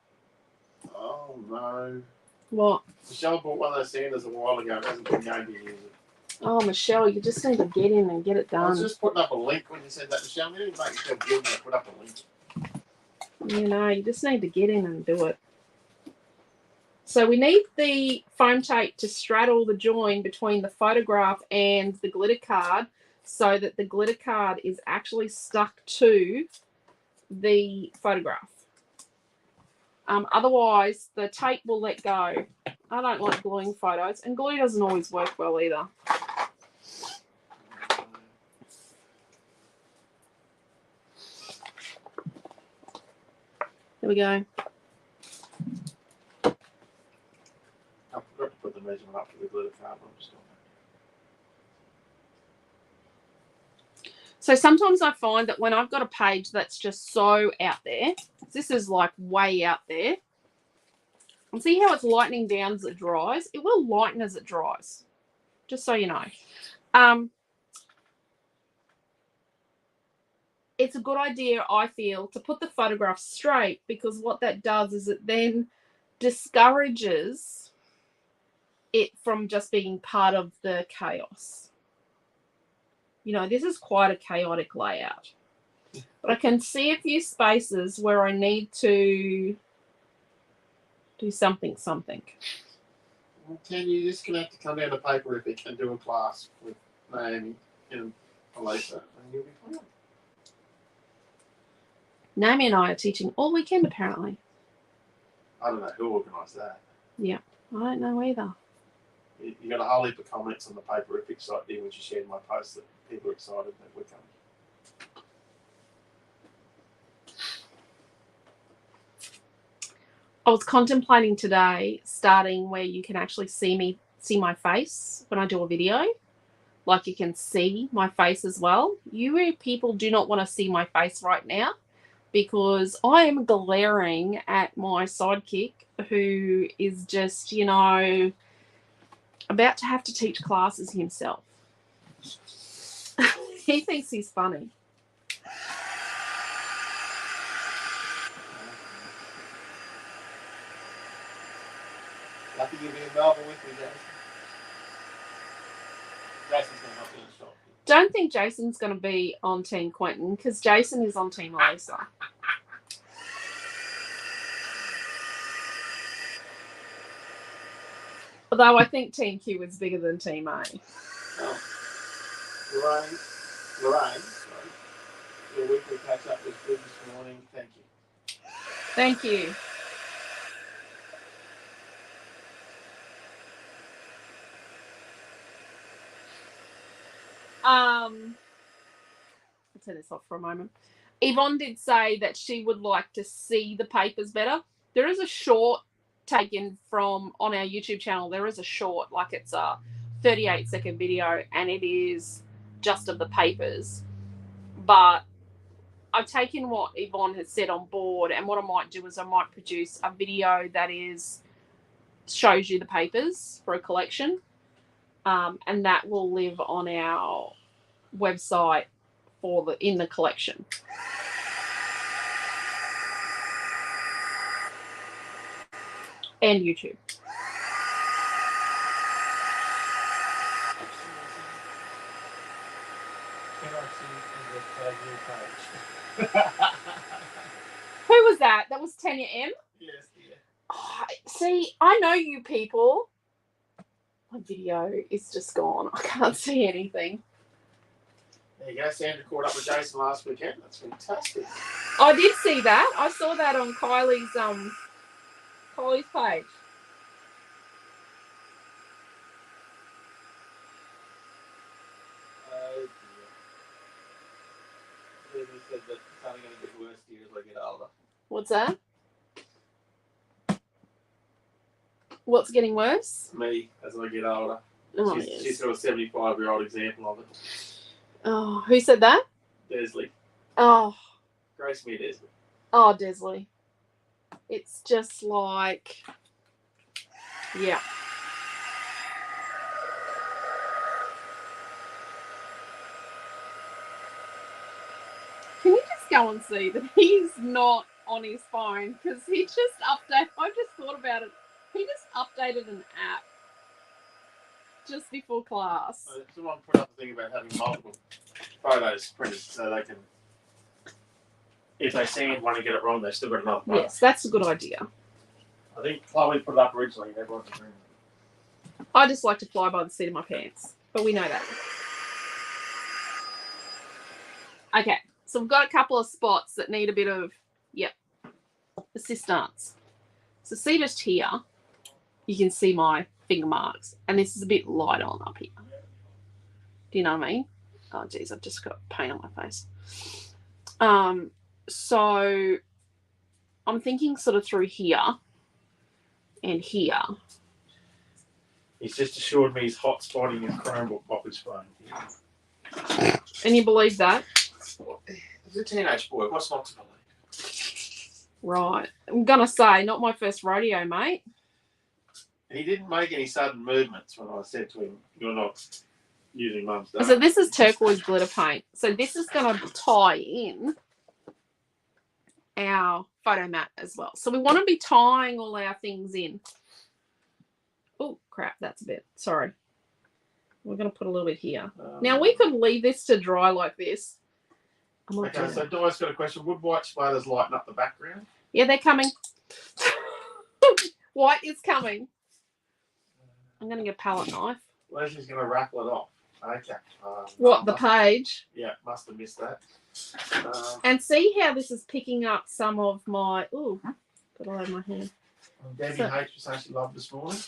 Oh, no. What? Michelle bought one of those sanders a while ago. It hasn't been going to use it. Oh, Michelle, you just need to get in and get it done. I was just putting up a link when you said that, Michelle. You didn't make yourself good when I put up a link. You know, you just need to get in and do it. So we need the foam tape to straddle the join between the photograph and the glitter card so that the glitter card is actually stuck to the photograph. Otherwise, the tape will let go. I don't like gluing photos, and glue doesn't always work well either. There we go. I forgot to put the measurement up for the glitter card. I'm just doing that. So sometimes I find that when I've got a page that's just so out there, this is like way out there, and see how it's lightening down as it dries? It will lighten as it dries, just so you know. It's a good idea, I feel, to put the photograph straight, because what that does is it then discourages it from just being part of the chaos. You know, this is quite a chaotic layout. But I can see a few spaces where I need to do something. Well, Ken, you're just going to have to come down to Paperific and do a class with Naomi and Alicia, and you'll be fine. Naomi and I are teaching all weekend, apparently. I don't know who organised that. Yeah, I don't know either. You got a whole heap of comments on the Paperific site there, which you shared in my post, that people are excited that we're coming. I was contemplating today starting where you can actually see my face when I do a video. Like you can see my face as well. You people do not want to see my face right now. because I am glaring at my sidekick who is just, you know, about to have to teach classes himself. He thinks he's funny. Lucky you'll be in Melbourne with me, Jason. Jason's going to help me in the shop. Don't think Jason's going to be on Team Quentin because Jason is on Team Elisa. Although I think Team Q is bigger than Team A. Oh. Lorraine, sorry. Your weekly catch-up was good this morning. Thank you. Thank you. I'll turn this off for a moment. Yvonne did say that she would like to see the papers better. There is a short taken from on our YouTube channel. There is a short, like it's a 38-second video, and it is just of the papers. But I've taken what Yvonne has said on board, and what I might do is I might produce a video that shows you the papers for a collection, and that will live on our website in the collection. And YouTube. Who was that? That was Tanya M? Yes, dear. Oh, see, I know you people. My video is just gone. I can't see anything. There you go. Sandra caught up with Jason last weekend. That's fantastic. I did see that. I saw that on Kylie's page. Oh dear. He said that it's only going to get worse here as I get older. What's that? What's getting worse? Me, as I get older. Oh, yes. She's got a 75-year-old example of it. Oh, who said that? Desley. Oh. Grace me, Desley. Oh, Desley. It's just like, yeah. Can you just go and see that he's not on his phone? Because he just updated, I just thought about it. He just updated an app just before class. Someone put up a thing about having multiple photos printed so they can, if they send one and get it wrong, they've still got another photo. Yes, that's a good idea. I think Chloe put it up originally and everyone's agreeing. I just like to fly by the seat of my pants, but we know that. Okay, so we've got a couple of spots that need a bit of, assistance. So see just here, you can see my finger marks, and this is a bit light on up here. Do you know what I mean? Oh, geez, I've just got paint on my face. So I'm thinking sort of through here and here. He's just assured me he's hot spotting his Chromebook off his phone. And you believe that? He's a teenage boy. What's not to believe? Right. I'm going to say, not my first rodeo, mate. He didn't make any sudden movements when I said to him, you're not using Mum's data. So this is turquoise glitter paint. So this is going to tie in our photo mat as well. So we want to be tying all our things in. Oh, crap. That's a bit. Sorry. We're going to put a little bit here. Now, we could leave this to dry like this. Okay, so Di's got a question. Would white splatters lighten up the background? Yeah, they're coming. White is coming. I'm going to get a palette knife. Leslie's going to raffle it off. Okay. What, the page? Yeah, must have missed that. And see how this is picking up some of my... Ooh, got all over my hand. Debbie H was saying she loved this morning.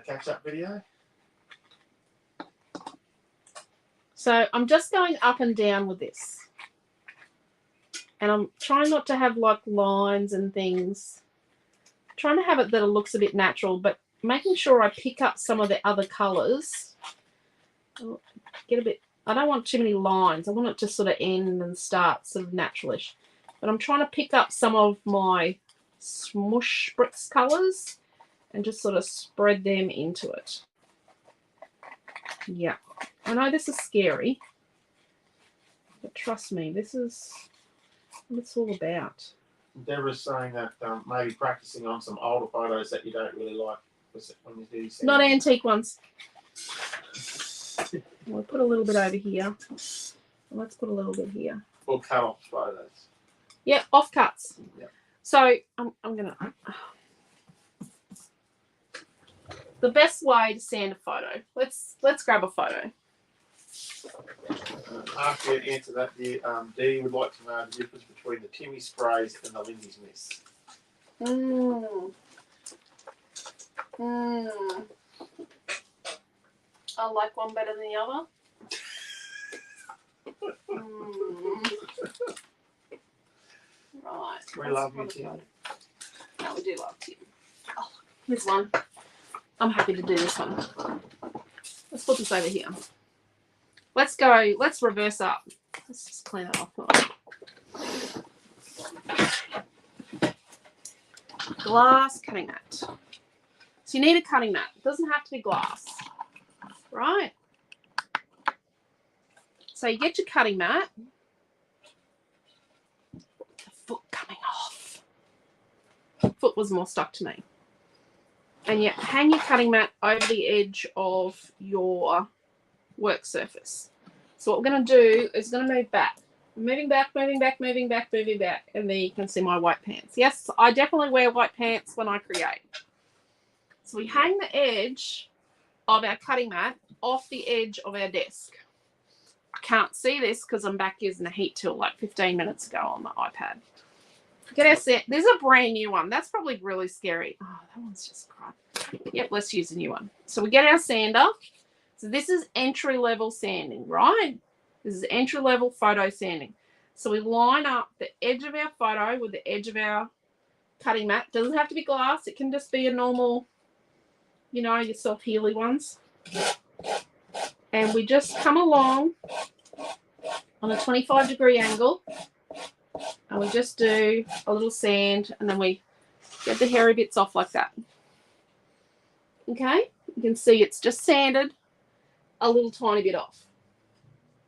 Catch-up video. So I'm just going up and down with this. And I'm trying not to have like lines and things. I'm trying to have it that it looks a bit natural, but making sure I pick up some of the other colours. Oh, get a bit I don't want too many lines. I want it to sort of end and start sort of naturalish. But I'm trying to pick up some of my Smush Bricks colours and just sort of spread them into it. Yeah. I know this is scary, but trust me, this is what it's all about. Deborah's saying that maybe practicing on some older photos that you don't really like when you do sand. Not antique ones. We'll put a little bit over here. Let's put a little bit here. Or cut off photos. Yeah, offcuts. Yeah. So I'm gonna. The best way to sand a photo. Let's grab a photo. After you answer that, Dee would like to know the difference between the Timmy sprays and the Lindy's Mist. I like one better than the other. Right. We love you, Tim. No, we do love Tim. Oh, here's one. I'm happy to do this one. Let's put this over here. Let's go. Let's reverse up. Let's just clean it off. Glass cutting mat. So you need a cutting mat. It doesn't have to be glass, right? So you get your cutting mat. The foot coming off. Foot was more stuck to me. And you hang your cutting mat over the edge of your work surface. So what we're going to do is going to move back. Moving back, moving back, moving back, moving back. And then you can see my white pants. Yes, I definitely wear white pants when I create. So we hang the edge of our cutting mat off the edge of our desk. I can't see this because I'm back using the heat tool like 15 minutes ago on the iPad. Get our set. There's a brand new one. That's probably really scary. Oh, that one's just crap. Yep, let's use a new one. So we get our sander. So this is entry-level sanding, right? This is entry-level photo sanding. So we line up the edge of our photo with the edge of our cutting mat. Doesn't have to be glass. It can just be a normal, you know, your self-healy ones. And we just come along on a 25-degree angle. And we just do a little sand. And then we get the hairy bits off like that. Okay? You can see it's just sanded a little tiny bit off.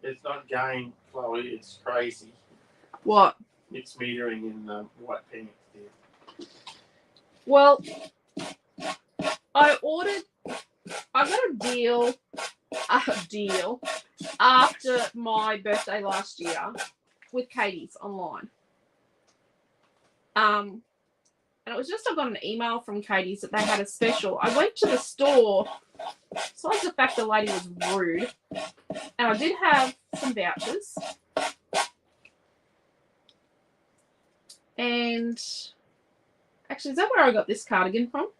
It's not game, Chloe. It's crazy. What? It's metering in white pants there. Well, I got a deal after my birthday last year with Katie's online. And it was just I got an email from Katie's that they had a special. I went to the store, besides the fact the lady was rude, and I did have some vouchers. And actually, is that where I got this cardigan from?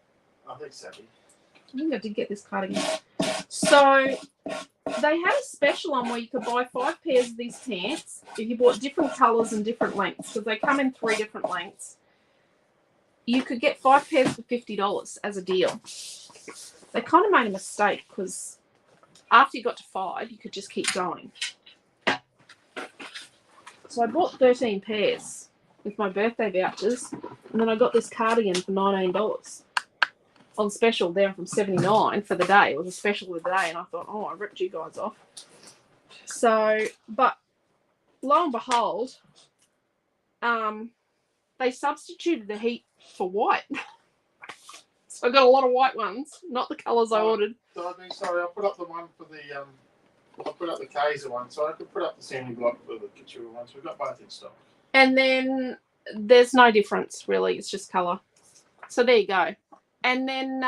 I think so. I think I did get this cardigan. So they had a special on where you could buy 5 pairs of these pants if you bought different colours and different lengths, because they come in 3 different lengths. You could get 5 pairs for $50 as a deal. They kind of made a mistake because after you got to 5, you could just keep going. So I bought 13 pairs with my birthday vouchers, and then I got this cardigan for $19 on special down from $79 for the day. It was a special of the day, and I thought, oh, I ripped you guys off. So, but lo and behold, they substituted the heat for white. So I got a lot of white ones, not the colours I ordered. Sorry, I put up the one for the I put up the Kaiser one, so I could put up the sanding block for the Couture one. So we've got both in stock. And then there's no difference really. It's just colour. So there you go. And then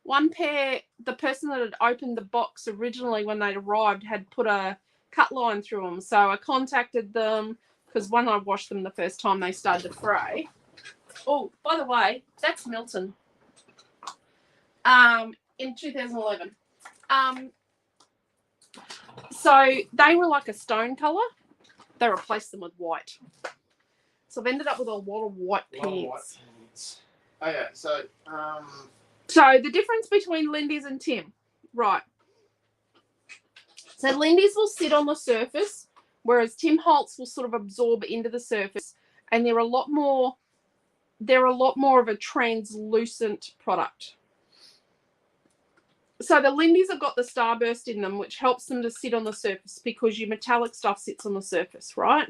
one pair, the person that had opened the box originally when they'd arrived had put a cut line through them. So I contacted them because when I washed them the first time, they started to fray. Oh, by the way, that's Milton. In 2011. So they were like a stone colour. They replaced them with white. So I've ended up with a lot of white pants. Oh yeah, so So the difference between Lindy's and Tim, right? So Lindy's will sit on the surface, whereas Tim Holtz will sort of absorb into the surface, and they're a lot more of a translucent product. So the Lindy's have got the starburst in them, which helps them to sit on the surface because your metallic stuff sits on the surface, right?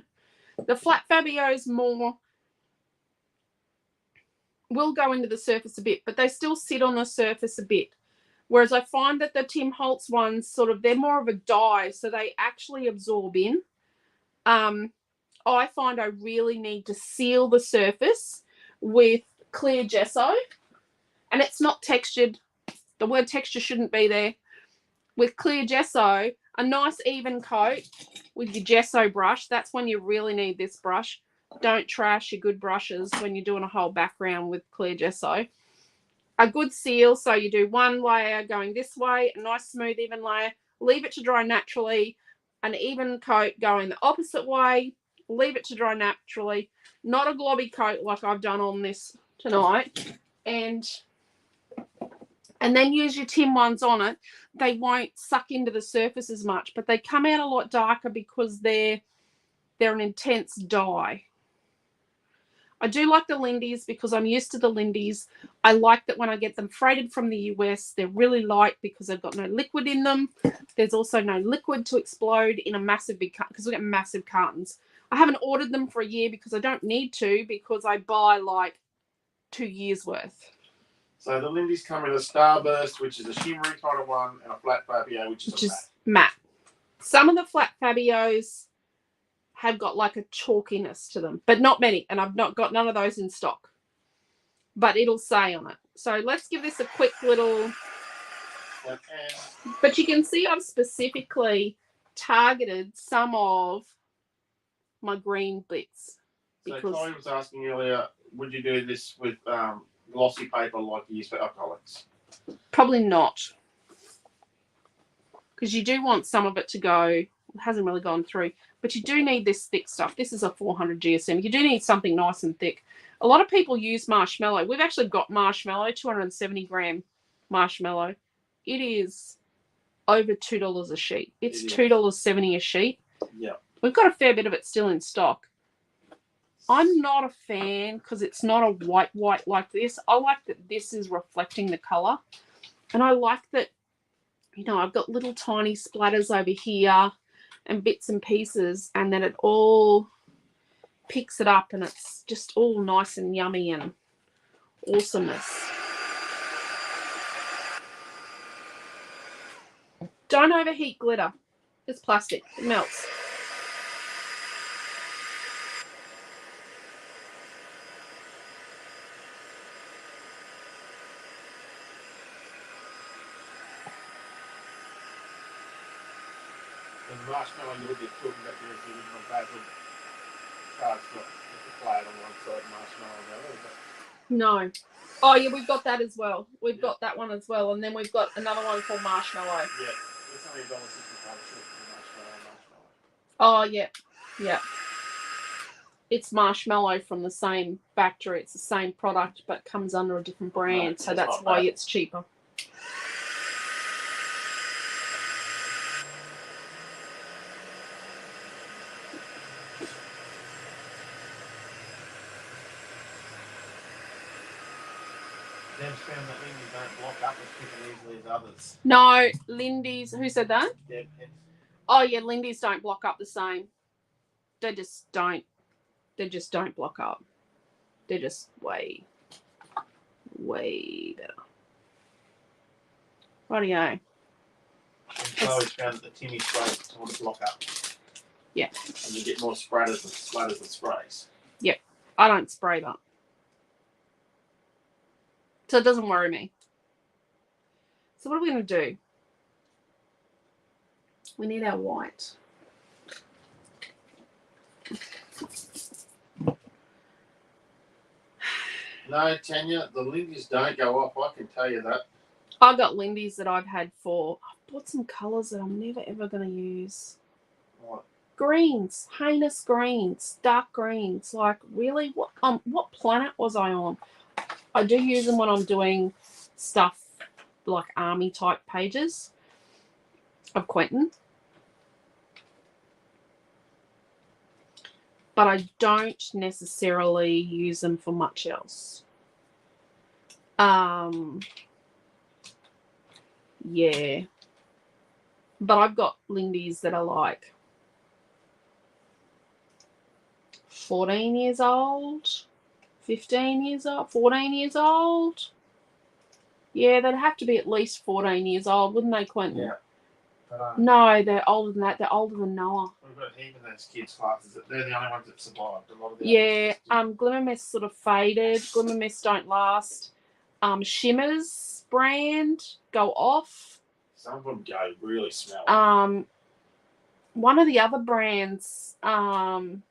The flat Fabios more will go into the surface a bit, but they still sit on the surface a bit. Whereas I find that the Tim Holtz ones they're more of a dye, so they actually absorb in. I find I really need to seal the surface with clear gesso, and it's not textured. The word texture shouldn't be there. With clear gesso, a nice even coat with your gesso brush. That's when you really need this brush. Don't trash your good brushes when you're doing a whole background with clear gesso. A good seal, so you do one layer going this way, a nice smooth even layer, leave it to dry naturally, an even coat going the opposite way, leave it to dry naturally, not a globby coat like I've done on this tonight, and then use your Tim ones on it. They won't suck into the surface as much, but they come out a lot darker because they're an intense dye. I do like the Lindy's because I'm used to the Lindy's. I like that when I get them freighted from the US, they're really light because they've got no liquid in them. There's also no liquid to explode in a massive big carton because we get massive cartons. I haven't ordered them for a year because I don't need to, because I buy like 2 years worth. So the Lindy's come in a starburst, which is a shimmery kind of one, and a flat Fabio, which is matte. Some of the flat Fabios have got like a chalkiness to them, but not many, and I've not got none of those in stock, but it'll say on it. So let's give this a quick little, but you can see I've specifically targeted some of my green bits. So Chloe was asking earlier, would you do this with glossy paper like you use for acrylics? Probably not, because you do want some of it to go. It hasn't really gone through, but you do need this thick stuff. This is a 400 GSM. You do need something nice and thick. A lot of people use marshmallow. We've actually got marshmallow, 270 gram marshmallow. It is over $2 a sheet. It's $2.70 a sheet. Yeah. We've got a fair bit of it still in stock. I'm not a fan because it's not a white like this. I like that this is reflecting the color, and I like that, you know, I've got little tiny splatters over here and bits and pieces, and then it all picks it up, and it's just all nice and yummy and awesomeness. Don't overheat glitter. It's plastic. It melts. The marshmallow you would be talking about there is the original basil cardstock with the flag on one side, marshmallow on the other. No. Oh yeah, we've got that as well. We've got that one as well, and then we've got another one called marshmallow. Yeah, it's only $1.65 short for marshmallow. Oh yeah, yeah. It's marshmallow from the same factory. It's the same product, but comes under a different brand, so that's why it's cheaper. They've found that Lindy's don't block up as quickly easily as others. No, Lindy's. Who said that? Yeah. Oh yeah, Lindy's don't block up the same. They just don't. They just don't block up. They're just way better. Rightio. And Chloe's found that the Timmy sprays tend to block up. Yeah. And you get more splatters than sprays. Yep. I don't spray that. So it doesn't worry me. So what are we going to do? We need our white. No, Tanya, the Lindy's don't go off. I can tell you that. I've got Lindy's that I've had for. I've bought some colours that I'm never ever going to use. What? Greens, heinous greens, dark greens. Like really, what planet was I on? I do use them when I'm doing stuff like army type pages of Quentin. but I don't necessarily use them for much else. Yeah. But I've got Lindy's that are like 14 years old, 15 years old, 14 years old. Yeah, they'd have to be at least 14 years old, wouldn't they, Quentin? Yeah. But, no, they're older than that. They're older than Noah. we've got even those kids' classes. They're the only ones that survived. A lot of the Yeah, others Glimmer Mist sort of faded. Glimmer Mist don't last. Shimmers brand go off. some of them go really smelly. One of the other brands, SEI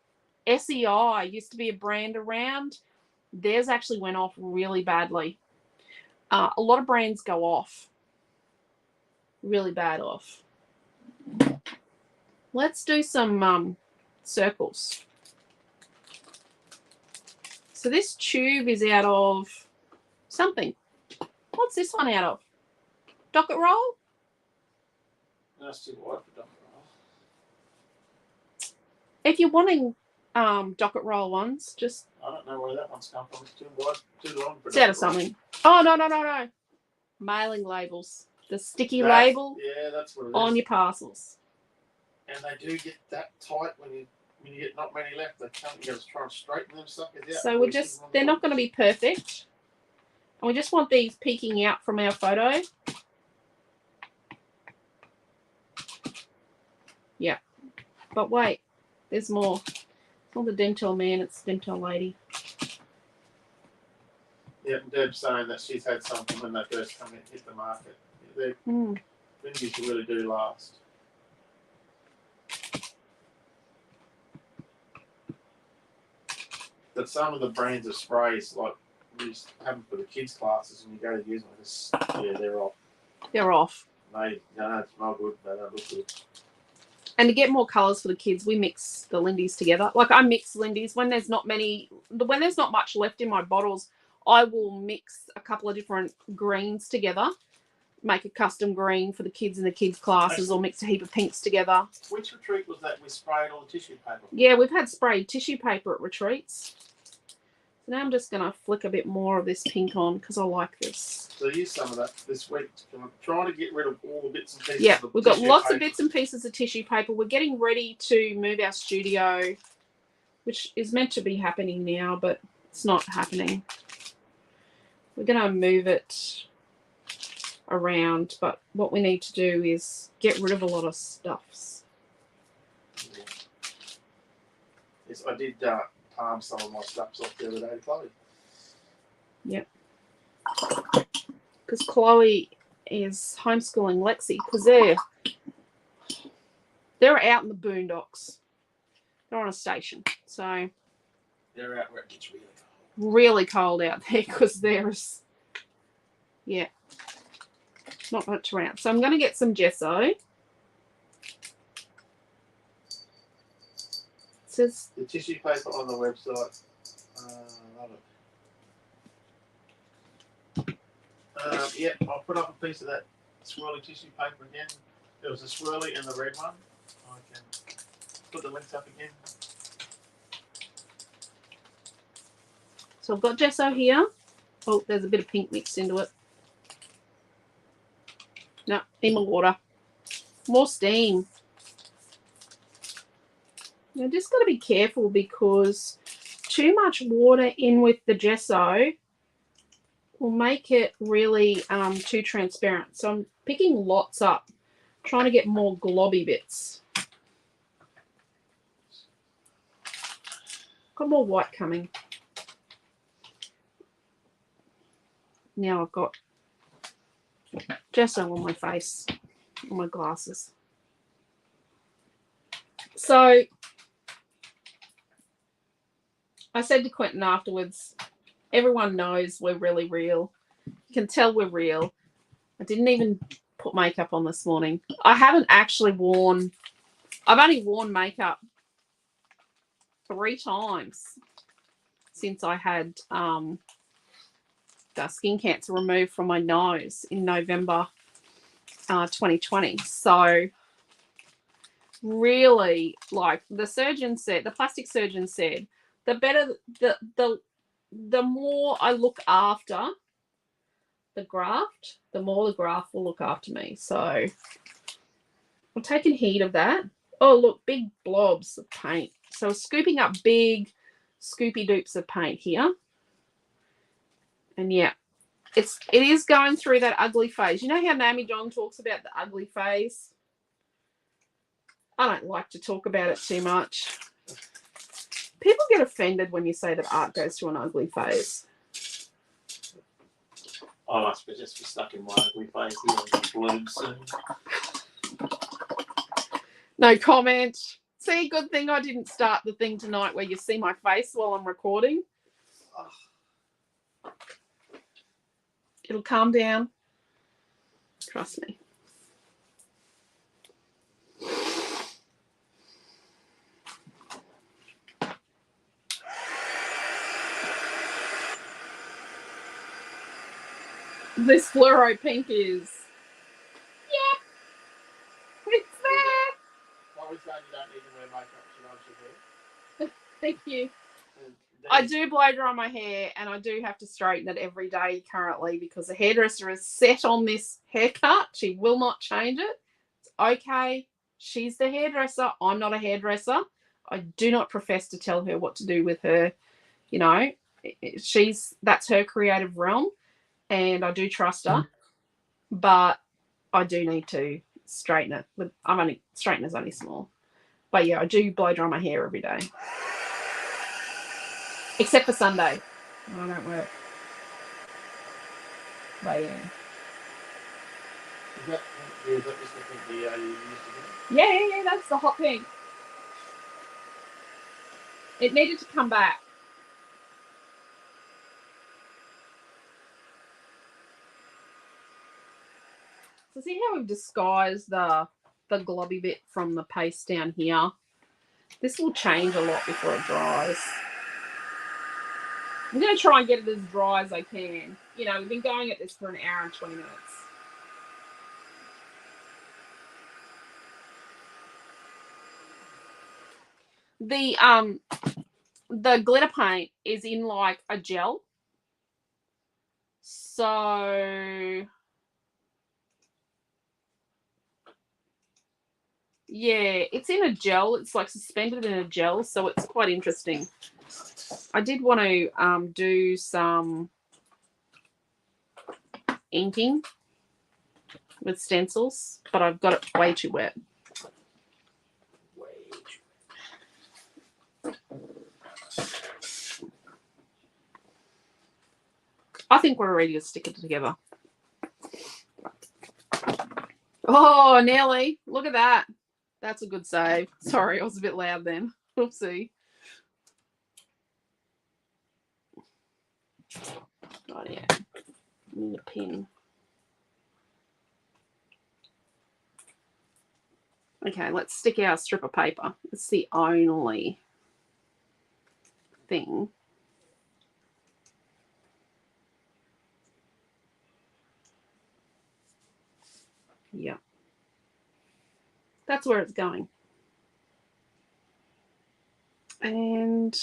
used to be a brand around. Theirs actually went off really badly. A lot of brands go off. Really bad off. Let's do some circles. So this tube is out of something. What's this one out of? Docket roll? That's too wide for Dr. Roll. If you're wanting docket roll ones, just I don't know where that one's come from. It's too wide, too long for it's out of Dr. Roll. something. Oh, no. Mailing labels. The sticky label Yeah, that's what it is. on your parcels. And they do get that tight when you get not many left. They can't. You got to try and straighten them suckers out. So we're just, they're not going to be perfect. And we just want these peeking out from our photo. Yeah. But wait, there's more. It's not the dental man, it's the dental lady. Yeah, Deb's saying that she's had some when they first come in, hit the market. They're Lindy's really do last. But some of the brands of sprays, like we used to have them for the kids' classes, and you go to use them, yeah, they're off. They're off. They don't smell good, they don't look good. And to get more colours for the kids, we mix the Lindy's together. Like I mix Lindy's when there's not much left in my bottles. I will mix a couple of different greens together, make a custom green for the kids in the kids' classes, or mix a heap of pinks together. Which retreat was that we sprayed all the tissue paper? Yeah, we've had sprayed tissue paper at retreats. So now I'm just going to flick a bit more of this pink on because I like this. So use some of that this week. Try to get rid of all the bits and pieces. Yeah, of we've got lots paper. of bits and pieces of tissue paper. We're getting ready to move our studio, which is meant to be happening now, but it's not happening. We're going to move it around, but what we need to do is get rid of a lot of stuffs. Yeah. Yes, I did palm some of my stuffs off the other day to Chloe. Yep. Because Chloe is homeschooling Lexi because they're out in the boondocks. They're on a station, so They're out where it gets really cold. Really cold out there because there's not much around. So I'm going to get some gesso. It says the tissue paper on the website. Love it. Yeah, I'll put up a piece of that swirly tissue paper again. There was a swirly and the red one. I can put the links up again. so I've got gesso here. Oh, there's a bit of pink mixed into it. No, need more water. More steam. You just got to be careful because too much water in with the gesso will make it really too transparent. So I'm picking lots up, trying to get more globby bits. Got more white coming. Now I've got gesso on my face, on my glasses. So I said to Quentin afterwards, everyone knows we're really real. You can tell we're real. I didn't even put makeup on this morning. I haven't actually worn, I've only worn makeup 3 times since I had the skin cancer removed from my nose in November 2020. So really, like the surgeon said, the plastic surgeon said, the better, the more I look after the graft, the more the graft will look after me. So I'm taking heed of that. Oh, look, big blobs of paint. So scooping up big scoopy doops of paint here. And yeah, it is going through that ugly phase. You know how Naomi John talks about the ugly phase? I don't like to talk about it too much. People get offended when you say that art goes through an ugly phase. I must be just be stuck in my ugly phase here and bloom soon. No comment. See, good thing I didn't start the thing tonight where you see my face while I'm recording. It'll calm down. Trust me. This fluoro pink is. Yep. It's there. I was saying you don't need to wear makeup to rub your hair. Thank you. I do blow dry my hair and I do have to straighten it every day currently because the hairdresser is set on this haircut. She will not change it. It's okay. She's the hairdresser. I'm not a hairdresser. I do not profess to tell her what to do with her. You know, that's her creative realm and I do trust her, but I do need to straighten it. Straightener's only small. But yeah, I do blow dry my hair every day. Except for Sunday. I don't work. But yeah. Is that just the pink you used to do? Yeah, that's the hot pink. It needed to come back. So see how we've disguised the globby bit from the paste down here? This will change a lot before it dries. I'm going to try and get it as dry as I can. You know, we've been going at this for an hour and 20 minutes. The glitter paint is in like a gel. So yeah, it's in a gel. It's like suspended in a gel, so it's quite interesting. I did want to do some inking with stencils, but I've got it way too wet. I think we're ready to stick it together. Oh, Nelly, look at that. That's a good save. Sorry, I was a bit loud then. Oopsie. Oh, yeah. I need a pin. Okay, let's stick our strip of paper. It's the only thing. Yeah. That's where it's going. And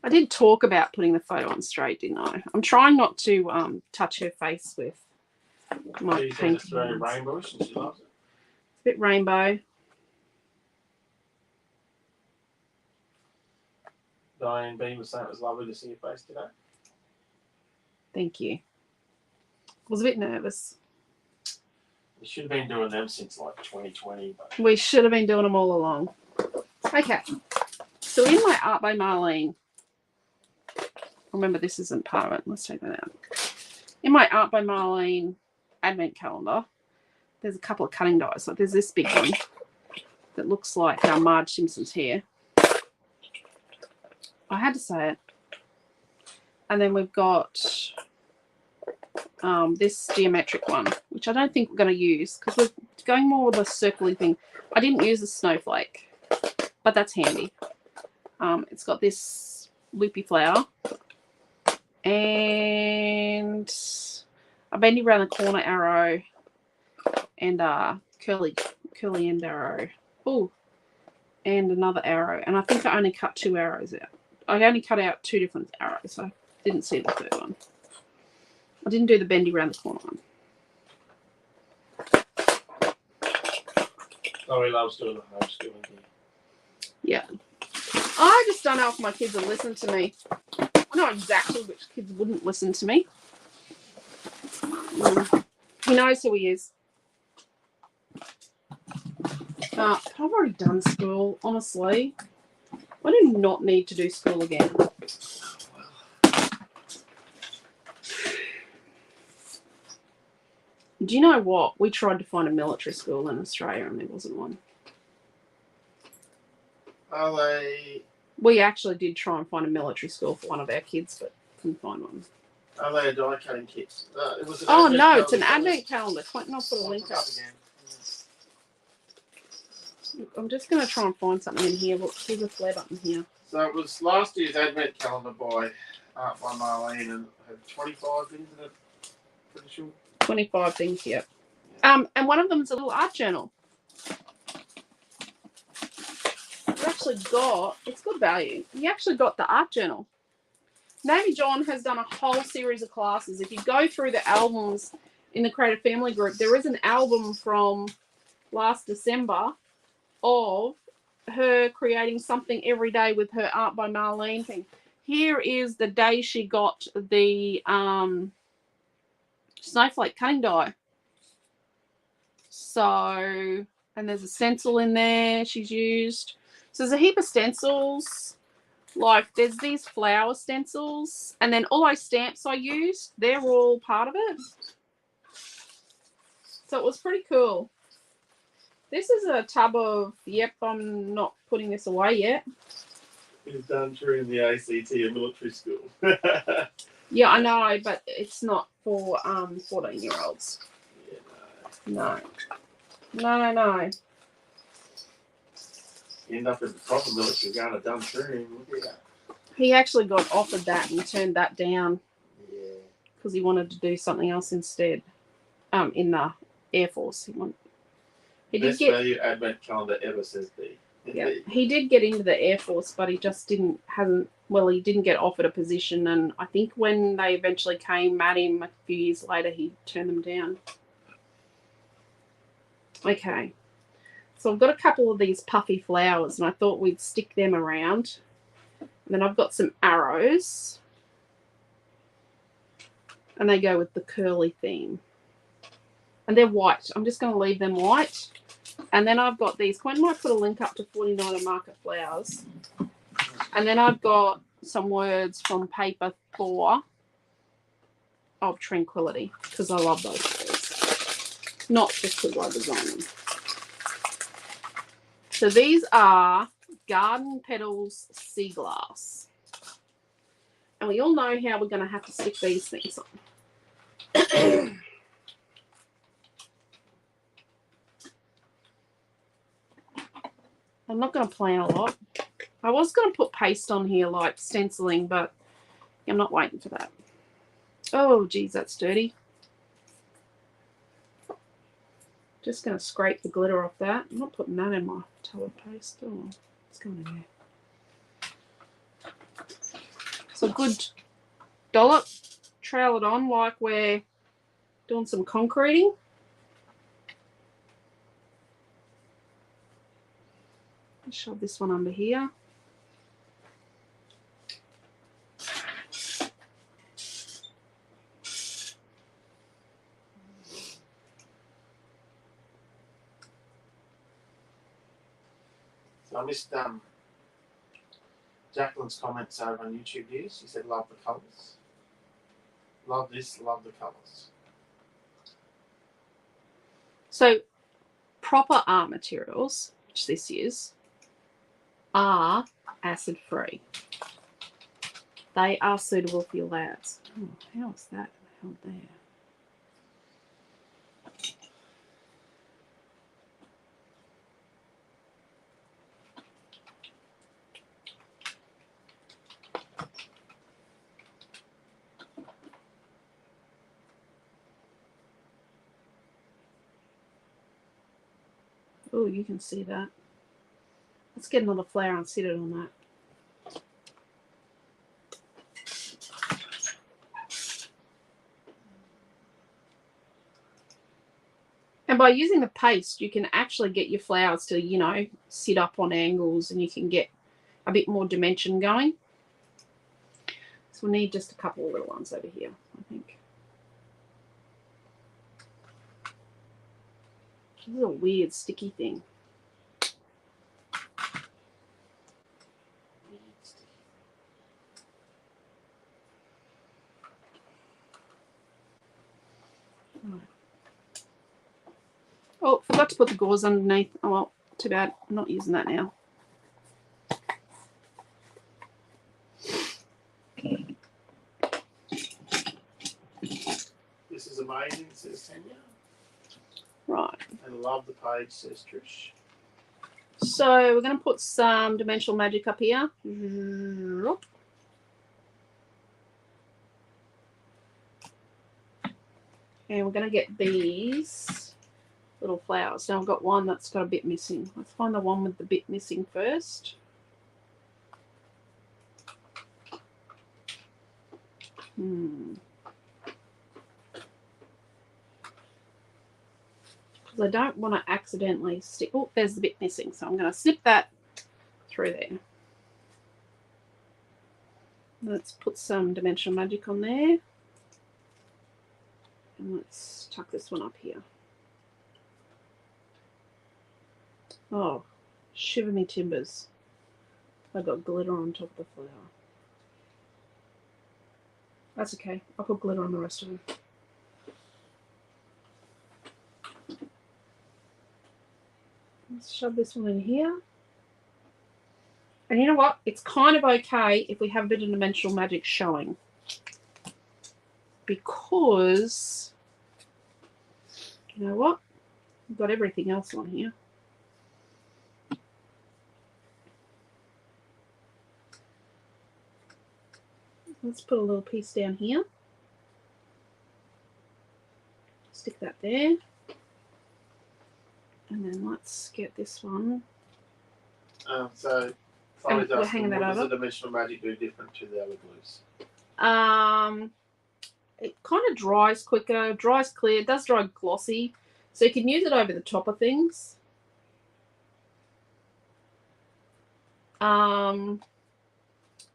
I did talk about putting the photo on straight, didn't I? I'm trying not to touch her face with my painting. It's very rainbowish and she loves it. It's a bit rainbow. Diane B was saying it was lovely to see your face today. Thank you. I was a bit nervous. We should have been doing them since like 2020. But... We should have been doing them all along. Okay. So in my Art by Marlene, remember this isn't part of it. Let's take that out. In my Art by Marlene advent calendar, there's a couple of cutting dies. Like there's this big one that looks like Marge Simpson's hair. I had to say it. And then we've got this geometric one, which I don't think we're going to use because we're going more with a circly thing. I didn't use a snowflake, but that's handy. It's got this loopy flower and a bendy around the corner arrow and a curly end arrow Oh, and another arrow. And I think I only cut 2 arrows out. I only cut out 2 different arrows. I didn't see the third one. I didn't do the bendy around the corner one. Oh, he loves doing the homeschooling here. Yeah. I just don't know if my kids will listen to me. I know exactly which kids wouldn't listen to me. He knows who he is. I've already done school, honestly. I do not need to do school again. Do you know what? We tried to find a military school in Australia and there wasn't one. Are they? We actually did try and find a military school for one of our kids, but couldn't find one. Are they a die cutting kit? Oh no, it's an advent calendar. Quentin, I'll put a link up. I'm just going to try and find something in here. Look, there's a flare button here. So it was last year's advent calendar by Marlene, and had 25 things in it. Pretty sure. 25 things here. And one of them is a little art journal. You actually got, it's good value. You actually got the art journal. Navy John has done a whole series of classes. If you go through the albums in the Creative Family group, there is an album from last December of her creating something every day with her Art by Marlene thing. Here is the day she got the snowflake cutting die. So, and there's a stencil in there she's used. So there's a heap of stencils. Like there's these flower stencils, and then all those stamps I used, they're all part of it. So it was pretty cool. This is a tub of, yep, I'm not putting this away yet. It's done during the ACT and military school. Yeah, I know, but it's not for 14-year-olds. Yeah, No. You end up in the proper military going to Duntroon. Look at that. He actually got offered that and turned that down. Yeah. Because he wanted to do something else instead. In the Air Force. Best value advent calendar ever, says B. Yeah, he did get into the Air Force, but he just he didn't get offered a position, and I think when they eventually came at him a few years later, he turned them down. Okay, so I've got a couple of these puffy flowers, and I thought we'd stick them around. And then I've got some arrows, and they go with the curly theme. And they're white. I'm just going to leave them white. And then I've got these. Quentin might put a link up to 49 and Market Flowers. And then I've got some words from Paper 4 of Tranquility, because I love those words. Not just because I design them. So these are Garden Petals Sea Glass. And we all know how we're going to have to stick these things on. I'm not going to plan a lot. I was going to put paste on here like stenciling, but I'm not waiting for that. Oh, geez, that's dirty. Just going to scrape the glitter off that. I'm not putting that in my tub of paste. Oh, it's going in there. So good dollop. Trail it on like we're doing some concreting. Shove this one under here. So I missed Jacqueline's comments over on YouTube views. She said, love the colours. Love this, love the colours. So proper art materials, which this is, are acid free. They are suitable for your labs. Oh, how is that held there? Oh, you can see that. Let's get another flower and sit it on that. And by using the paste, you can actually get your flowers to, you know, sit up on angles, and you can get a bit more dimension going. So we'll need just a couple of little ones over here, I think. This is a weird sticky thing. Oh, forgot to put the gauze underneath. Oh, well, too bad. I'm not using that now. This is amazing, says Tanya. Right. And love the page, says Trish. So we're going to put some dimensional magic up here. And we're going to get these little flowers. Now I've got one that's got a bit missing. Let's find the one with the bit missing first. Because I don't want to accidentally stick. Oh, there's the bit missing. So I'm going to snip that through there. Let's put some dimensional magic on there. And let's tuck this one up here. Oh, shiver me timbers. I got glitter on top of the flower. That's okay. I'll put glitter on the rest of them. Let's shove this one in here. And you know what? It's kind of okay if we have a bit of dimensional magic showing. Because, you know what? We've got everything else on here. Let's put a little piece down here. Stick that there. And then let's get this one. So, we're hanging that what over. does the dimensional magic do different to the other glues? It kind of dries quicker, dries clear. It does dry glossy. So you can use it over the top of things.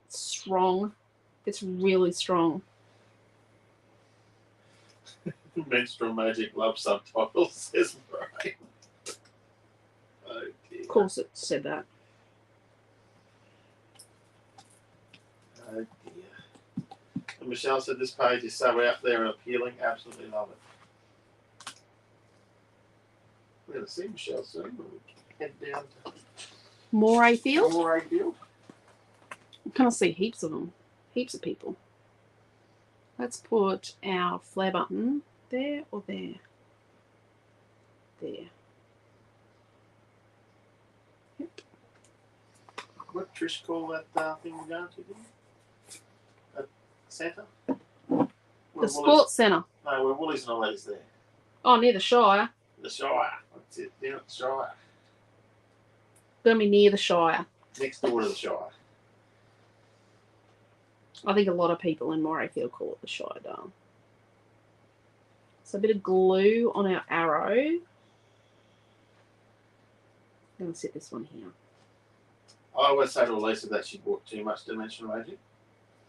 Strong. It's really strong. Menstrual magic love subtitles, says Marlene. Oh dear. Of course it said that. Oh dear. And Michelle said this page is so out there and appealing. Absolutely love it. We're going to see Michelle soon when we head down to Moray Field. Moray Field. I'm going to see heaps of them. Heaps of people. Let's put our flare button there or there. There. Yep. What Trish call that thing we're going to do? Centre? The sports centre. No, where Woolies and all that is there. Oh, near the Shire. The Shire. That's it. Down at the Shire. Going to be near the Shire. Next door to the Shire. I think a lot of people in Morayfield call it the Shire Dale. So a bit of glue on our arrow. I'm going to set this one here. I always say to Alicia that she bought too much dimensional magic.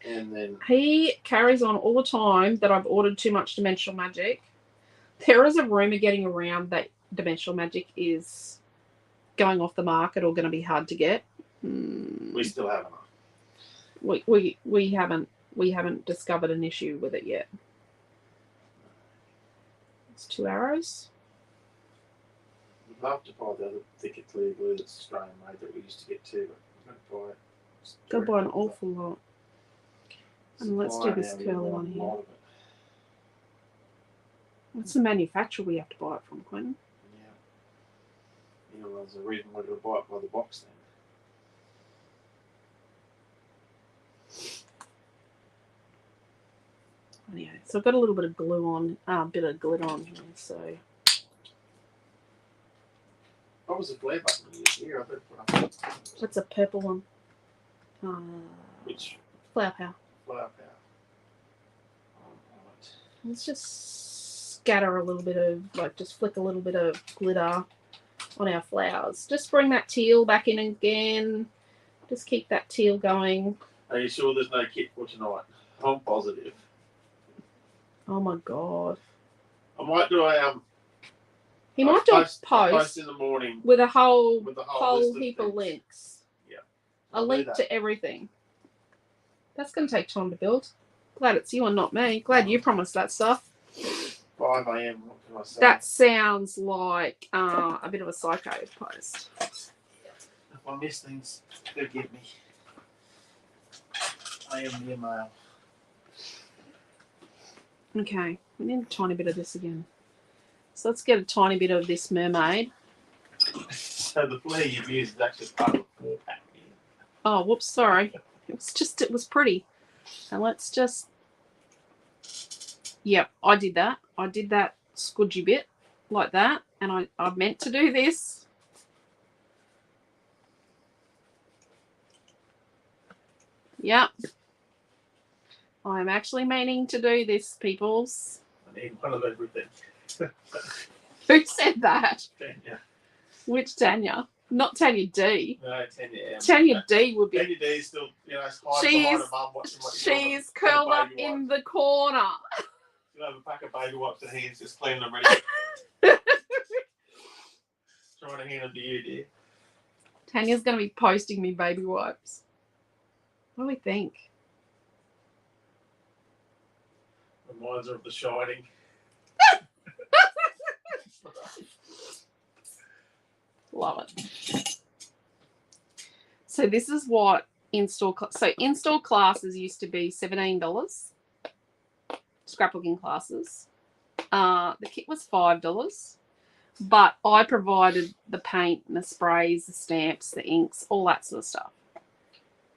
And then he carries on all the time that I've ordered too much dimensional magic. There is a rumour getting around that dimensional magic is going off the market or going to be hard to get. We still haven't. We haven't discovered an issue with it yet. It's 2 arrows. We'd love to buy the other thicker clear glue that's Australian made that we used to get too, but we don't buy it. Got to buy an awful lot. And let's do this curly one here. What's the manufacturer we have to buy it from, Quentin? Yeah. There's a reason we're going to buy it by the box then. Anyway, so I've got a little bit of glue on, bit of glitter on here, so. Oh, What was the flare button here? I better put up. That's a purple one. Which? Flower power. Flower power. Right. Let's just scatter a little bit of, like, just flick a little bit of glitter on our flowers. Just bring that teal back in again. Just keep that teal going. Are you sure there's no kit for tonight? I'm positive. Oh my god. I might do a He might do a post in the morning with a whole list heap of links. Yeah. A link to everything. That's going to take time to build. Glad it's you and not me. Glad you promised that stuff. 5 a.m. What can I say? That sounds like a bit of a psycho post. If I miss things, forgive me. I am the email. Okay, we need a tiny bit of this again. So let's get a tiny bit of this mermaid. So the flare you've used is actually part of the 4-pack. Oh, whoops, sorry. It was pretty. And let's just... Yep, I did that. I did that squidgy bit like that. And I meant to do this. Yep. I'm actually meaning to do this, peoples. I need one of everything. Who said that? Tanya. Which Tanya? Not Tanya D. No, Tanya. Tanya D would be. Tanya D is still, hiding behind her mum watching what you're doing. She's curled up in the corner. She'll have a pack of baby wipes in her hands, just cleaning them ready. Trying to hand them to you, dear. Tanya's going to be posting me baby wipes. What do we think? Reminds her of The Shining. Love it. So this is what in-store classes used to be $17. Scrapbooking classes. The kit was $5, but I provided the paint and the sprays, the stamps, the inks, all that sort of stuff.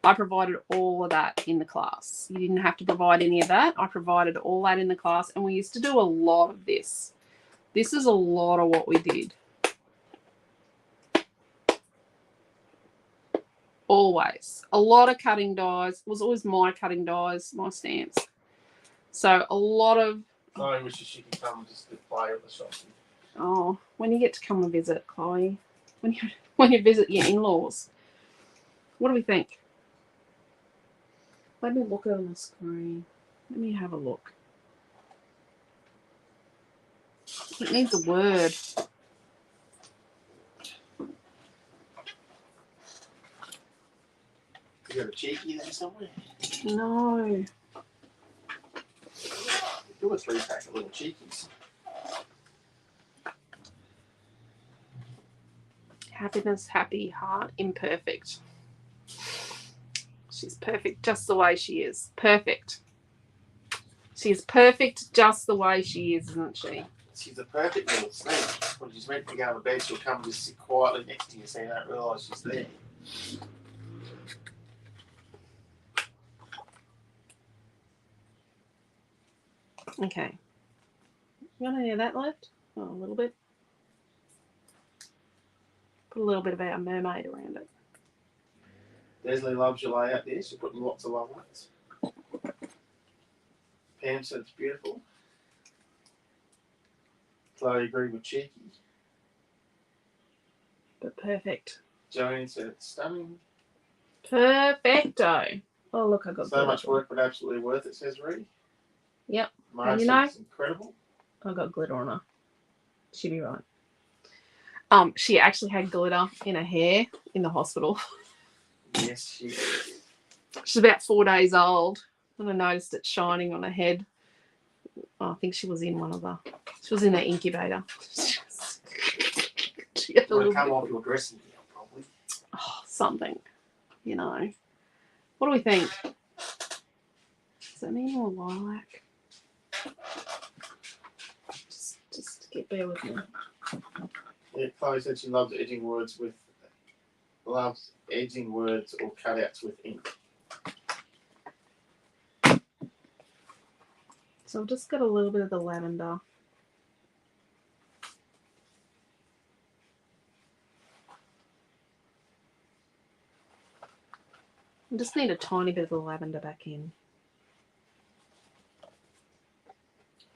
I provided all of that in the class. You didn't have to provide any of that. I provided all that in the class, and we used to do a lot of this. This is a lot of what we did. Always. A lot of cutting dies. It was always my cutting dies, my stamps. So a lot of... I wish she could come and just play at the shop. Oh, when you get to come and visit, Chloe. When you visit your in-laws. What do we think? Let me look on the screen. Let me have a look. It needs a word. You got a cheeky there somewhere? No. Do a 3-pack of little cheekies. Happiness, happy, heart, imperfect. She's perfect just the way she is. Perfect. She's perfect just the way she is, isn't she? She's a perfect little snake. When she's meant to go to bed, she'll come and just sit quietly next to you so you don't realise she's there. Okay. You got any of that left? Oh, a little bit. Put a little bit of our mermaid around it. Leslie loves your layout there. She's putting lots of lights. Pam said it's beautiful. Chloe agreed with cheeky. But perfect. Joanne said it's stunning. Perfecto. Oh, look, I got so much work, but absolutely worth it, says Ree. Yep. Mark and you said know, it's incredible. I got glitter on her. She'd be right. She actually had glitter in her hair in the hospital. Yes, she did. She's about 4 days old, and I noticed it shining on her head. Oh, I think she was in she was in the incubator. She had a little come bit, off your dressing gown, probably. oh, something, you know. What do we think? Does that mean more lilac? Just bear with me. Yeah, Chloe said she loves edging words or cutouts with ink. So I've just got a little bit of the lavender. I just need a tiny bit of the lavender back in.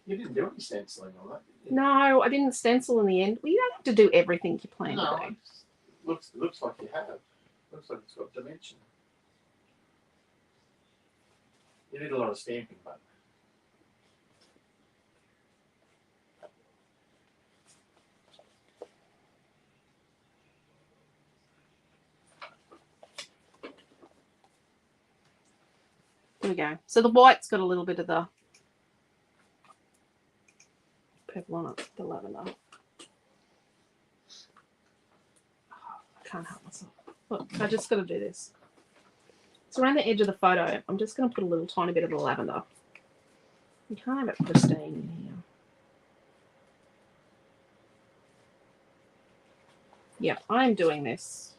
You didn't do any stenciling on that, did you? No, I didn't stencil in the end. Well, you don't have to do everything you plan No, to do. looks like you have. Looks like it's got dimension. You did a lot of stamping, but There we go. So the white's got a little bit of the purple on it, the lavender. I can't help myself. Look, I just got to do this. So around the edge of the photo, I'm just going to put a little tiny bit of the lavender. You can't have it pristine in here. Yeah, I'm doing this.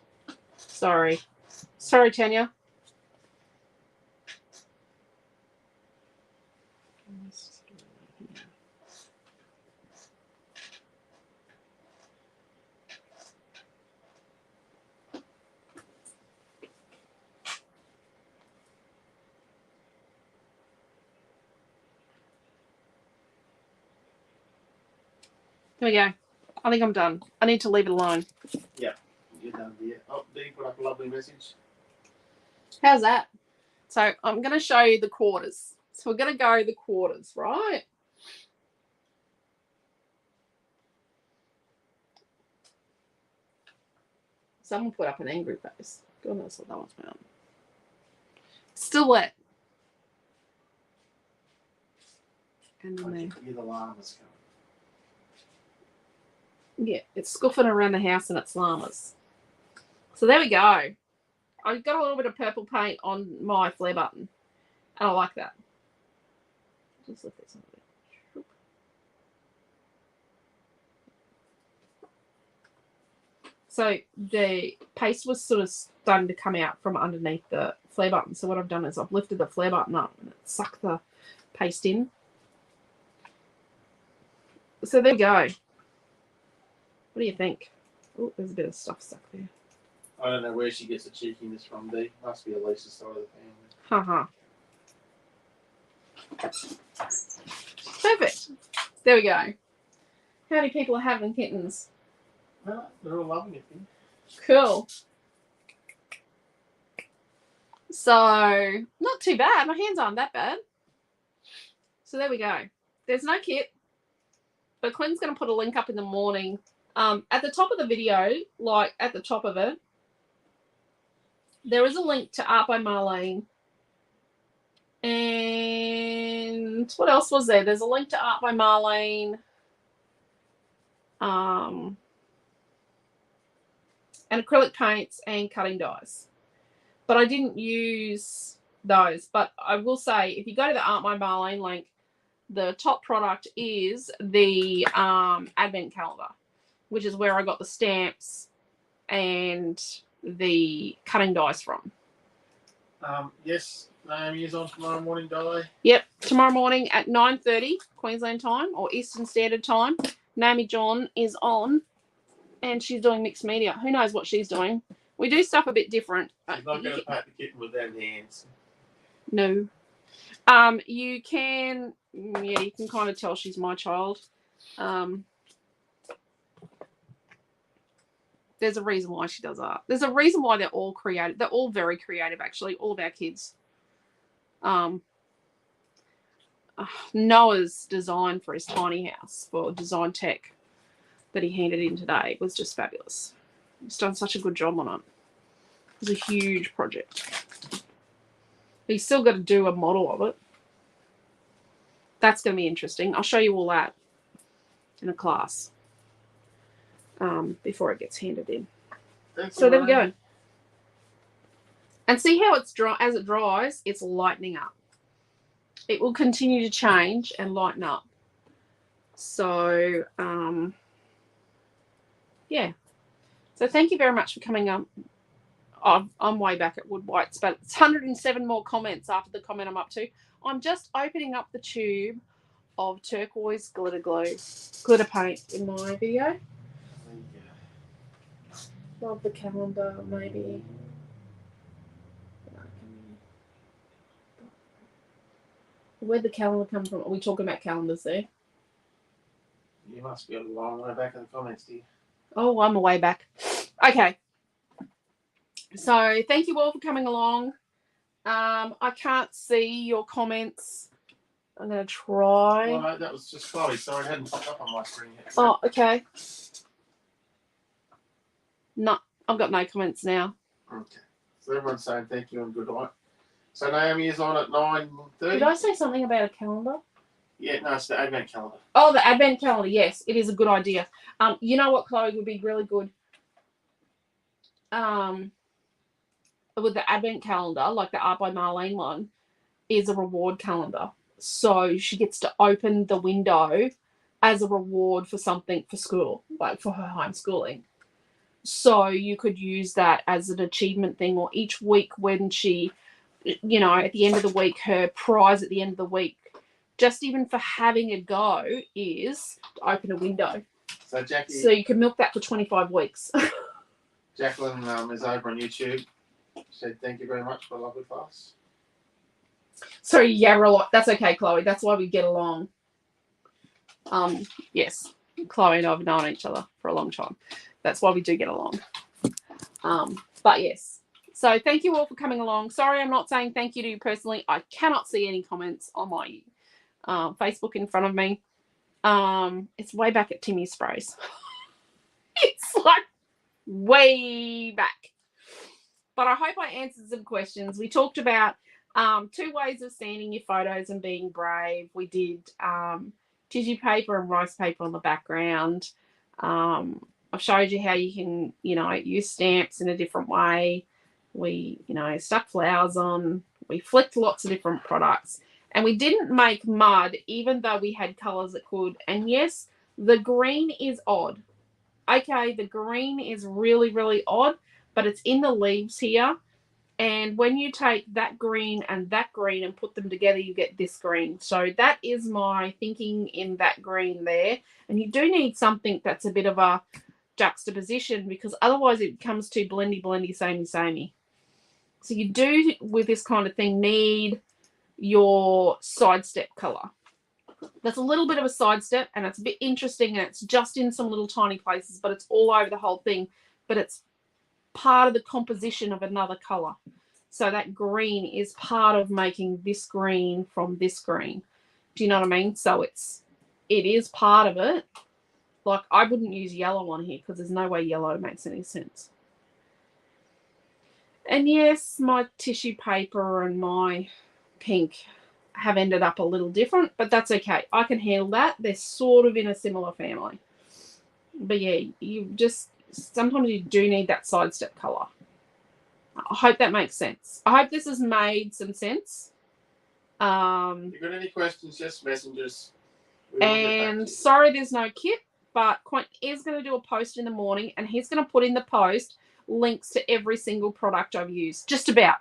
Sorry. Sorry, Tanya. There we go. I think I'm done. I need to leave it alone. yeah, you're done there. Oh, there you put up a lovely message. How's that? So I'm going to show you the quarters. So we're going to go the quarters, right? Someone put up an angry face. God knows what that one's about. Still wet. And then there. Hear the llamas coming. Yeah, it's scuffing around the house and it's llamas. So there we go. I've got a little bit of purple paint on my flare button. And I like that. Just lift this a little bit. So the paste was sort of starting to come out from underneath the flare button. So what I've done is I've lifted the flare button up and it sucked the paste in. So there we go. What do you think? Oh, there's a bit of stuff stuck there. I don't know where she gets the cheekiness from, D. Must be Alicia's side of the Haha. family. Perfect. There we go. How many people are having kittens? No, they're all loving it. Cool. So, not too bad. My hands aren't that bad. So there we go. There's no kit. But Clint's going to put a link up in the morning. At the top of the video, like at the top of it, there is a link to Art by Marlene. And what else was there? There's a link to Art by Marlene. And acrylic paints and cutting dies. But I didn't use those. But I will say, if you go to the Art by Marlene link, the top product is the advent calendar, which is where I got the stamps and the cutting dies from. Yes, Naomi is on tomorrow morning, Di. Yep, tomorrow morning at 9:30 Queensland time or Eastern Standard Time. Naomi John is on, and she's doing mixed media. Who knows what she's doing? We do stuff a bit different. She's not going to pat the kitten with their hands. No. You can, yeah, you can kind of tell she's my child. There's a reason why she does art. There's a reason why they're all creative. They're all very creative, actually, all of our kids. Noah's design for his tiny house for Design Tech that he handed in today was just fabulous. He's done such a good job on it. It was a huge project. He's still got to do a model of it. That's going to be interesting. I'll show you all that in a class before it gets handed in. So there we go. And see how it's dry. As it dries, it's lightening up. It will continue to change and lighten up. So, yeah. So thank you very much for coming up. I'm way back at Wood Whites, but it's 107 more comments after the comment I'm up to. I'm just opening up the tube of turquoise glitter paint in my video. Love the calendar, maybe. Where'd the calendar come from? Are we talking about calendars there? You must be a long way back in the comments, dear. Oh, I'm a way back. Okay. So thank you all for coming along. I can't see your comments. I'm going to try. Well, no, that was just Chloe. Sorry, it hadn't popped up on my screen yet. Oh, okay. No, I've got no comments now. Okay. So everyone's saying thank you and good night. So Naomi is on at 9:30. Did I say something about a calendar? Yeah, no, it's the advent calendar. Oh, the advent calendar. Yes, it is a good idea. You know what, Chloe, would be really good? With the advent calendar, like the Art by Marlene one, is a reward calendar. So she gets to open the window as a reward for something for school, like for her homeschooling. So you could use that as an achievement thing, or each week when she, you know, at the end of the week, her prize at the end of the week, just even for having a go, is to open a window. So Jackie. So you can milk that for 25 weeks. Jacqueline is over on YouTube. She said thank you very much for a lovely class. Sorry, yeah, a lot. That's okay, Chloe. That's why we get along. Yes, Chloe and I have known each other for a long time. That's why we do get along. But yes. So thank you all for coming along. Sorry, I'm not saying thank you to you personally. I cannot see any comments on my Facebook in front of me. It's way back at Timmy Sprays. It's like way back. But I hope I answered some questions. We talked about 2 ways of sanding your photos and being brave. We did tissue paper and rice paper on the background. I've showed you how you can, you know, use stamps in a different way. We, you know, stuck flowers on. We flicked lots of different products. And we didn't make mud, even though we had colours that could. And yes, the green is odd. Okay, the green is really, really odd, but it's in the leaves here. And when you take that green and put them together, you get this green. So that is my thinking in that green there. And you do need something that's a bit of a juxtaposition, because otherwise it becomes too blendy, samey. So you do, with this kind of thing, need your sidestep color. That's a little bit of a sidestep, and it's a bit interesting, and it's just in some little tiny places, but it's all over the whole thing. But it's part of the composition of another color. So that green is part of making this green from this green. Do you know what I mean? So it is part of it. Like, I wouldn't use yellow on here because there's no way yellow makes any sense. And yes, my tissue paper and my pink have ended up a little different, but that's okay. I can handle that. They're sort of in a similar family. But yeah, you just, sometimes you do need that sidestep color. I hope that makes sense. I hope this has made some sense. If you've got any questions, just messengers. And sorry there's no kit, but Quint is going to do a post in the morning, and he's going to put in the post links to every single product I've used. Just about.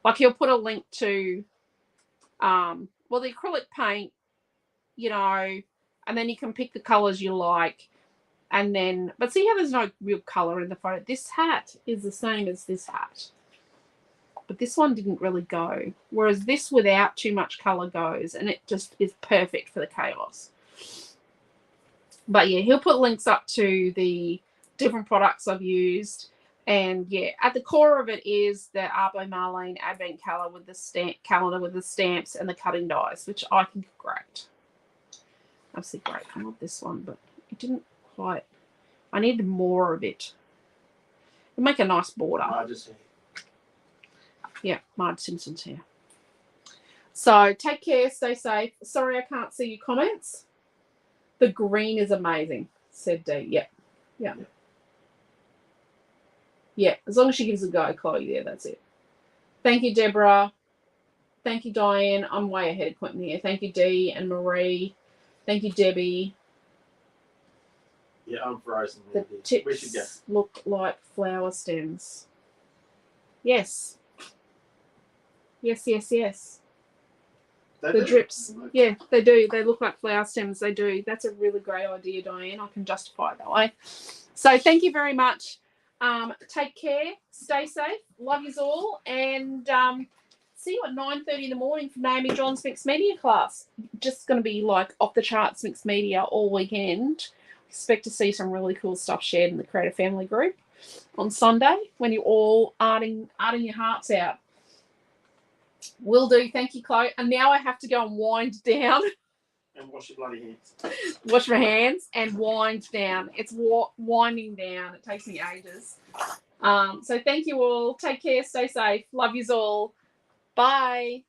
Like, he'll put a link to, well, the acrylic paint, you know, and then you can pick the colors you like. And then, but see how there's no real color in the photo? This hat is the same as this hat, but this one didn't really go. Whereas this without too much color goes, and it just is perfect for the chaos. But yeah, he'll put links up to the different products I've used. And yeah, at the core of it is the Art by Marlene Advent calendar with the stamps and the cutting dies, which I think are great. Obviously great. I love this one, but it didn't quite. I needed more of it. It'll make a nice border. Yeah, Marge Simpson's here. So take care, stay safe. Sorry I can't see your comments. The green is amazing, said Dee. Yeah. Yeah, as long as she gives a go, Chloe, yeah, that's it. Thank you, Deborah. Thank you, Diane. I'm way ahead of Quentin here. Thank you, Dee and Marie. Thank you, Debbie. Yeah, I'm frozen. The tips look like flower stems. Yes. Yes. The drips. Yeah, they do. They look like flower stems. They do. That's a really great idea, Diane. I can justify it that way. So thank you very much. Take care. Stay safe. Love yous all. And see you at 9:30 in the morning for Naomi John's Mixed Media class. Just going to be like off the charts mixed media all weekend. Expect to see some really cool stuff shared in the Creative Family group on Sunday when you're all arting your hearts out. Will do. Thank you, Chloe. And now I have to go and wind down. And wash your bloody hands. Wash my hands and wind down. It's winding down. It takes me ages. So thank you all. Take care. Stay safe. Love yous all. Bye.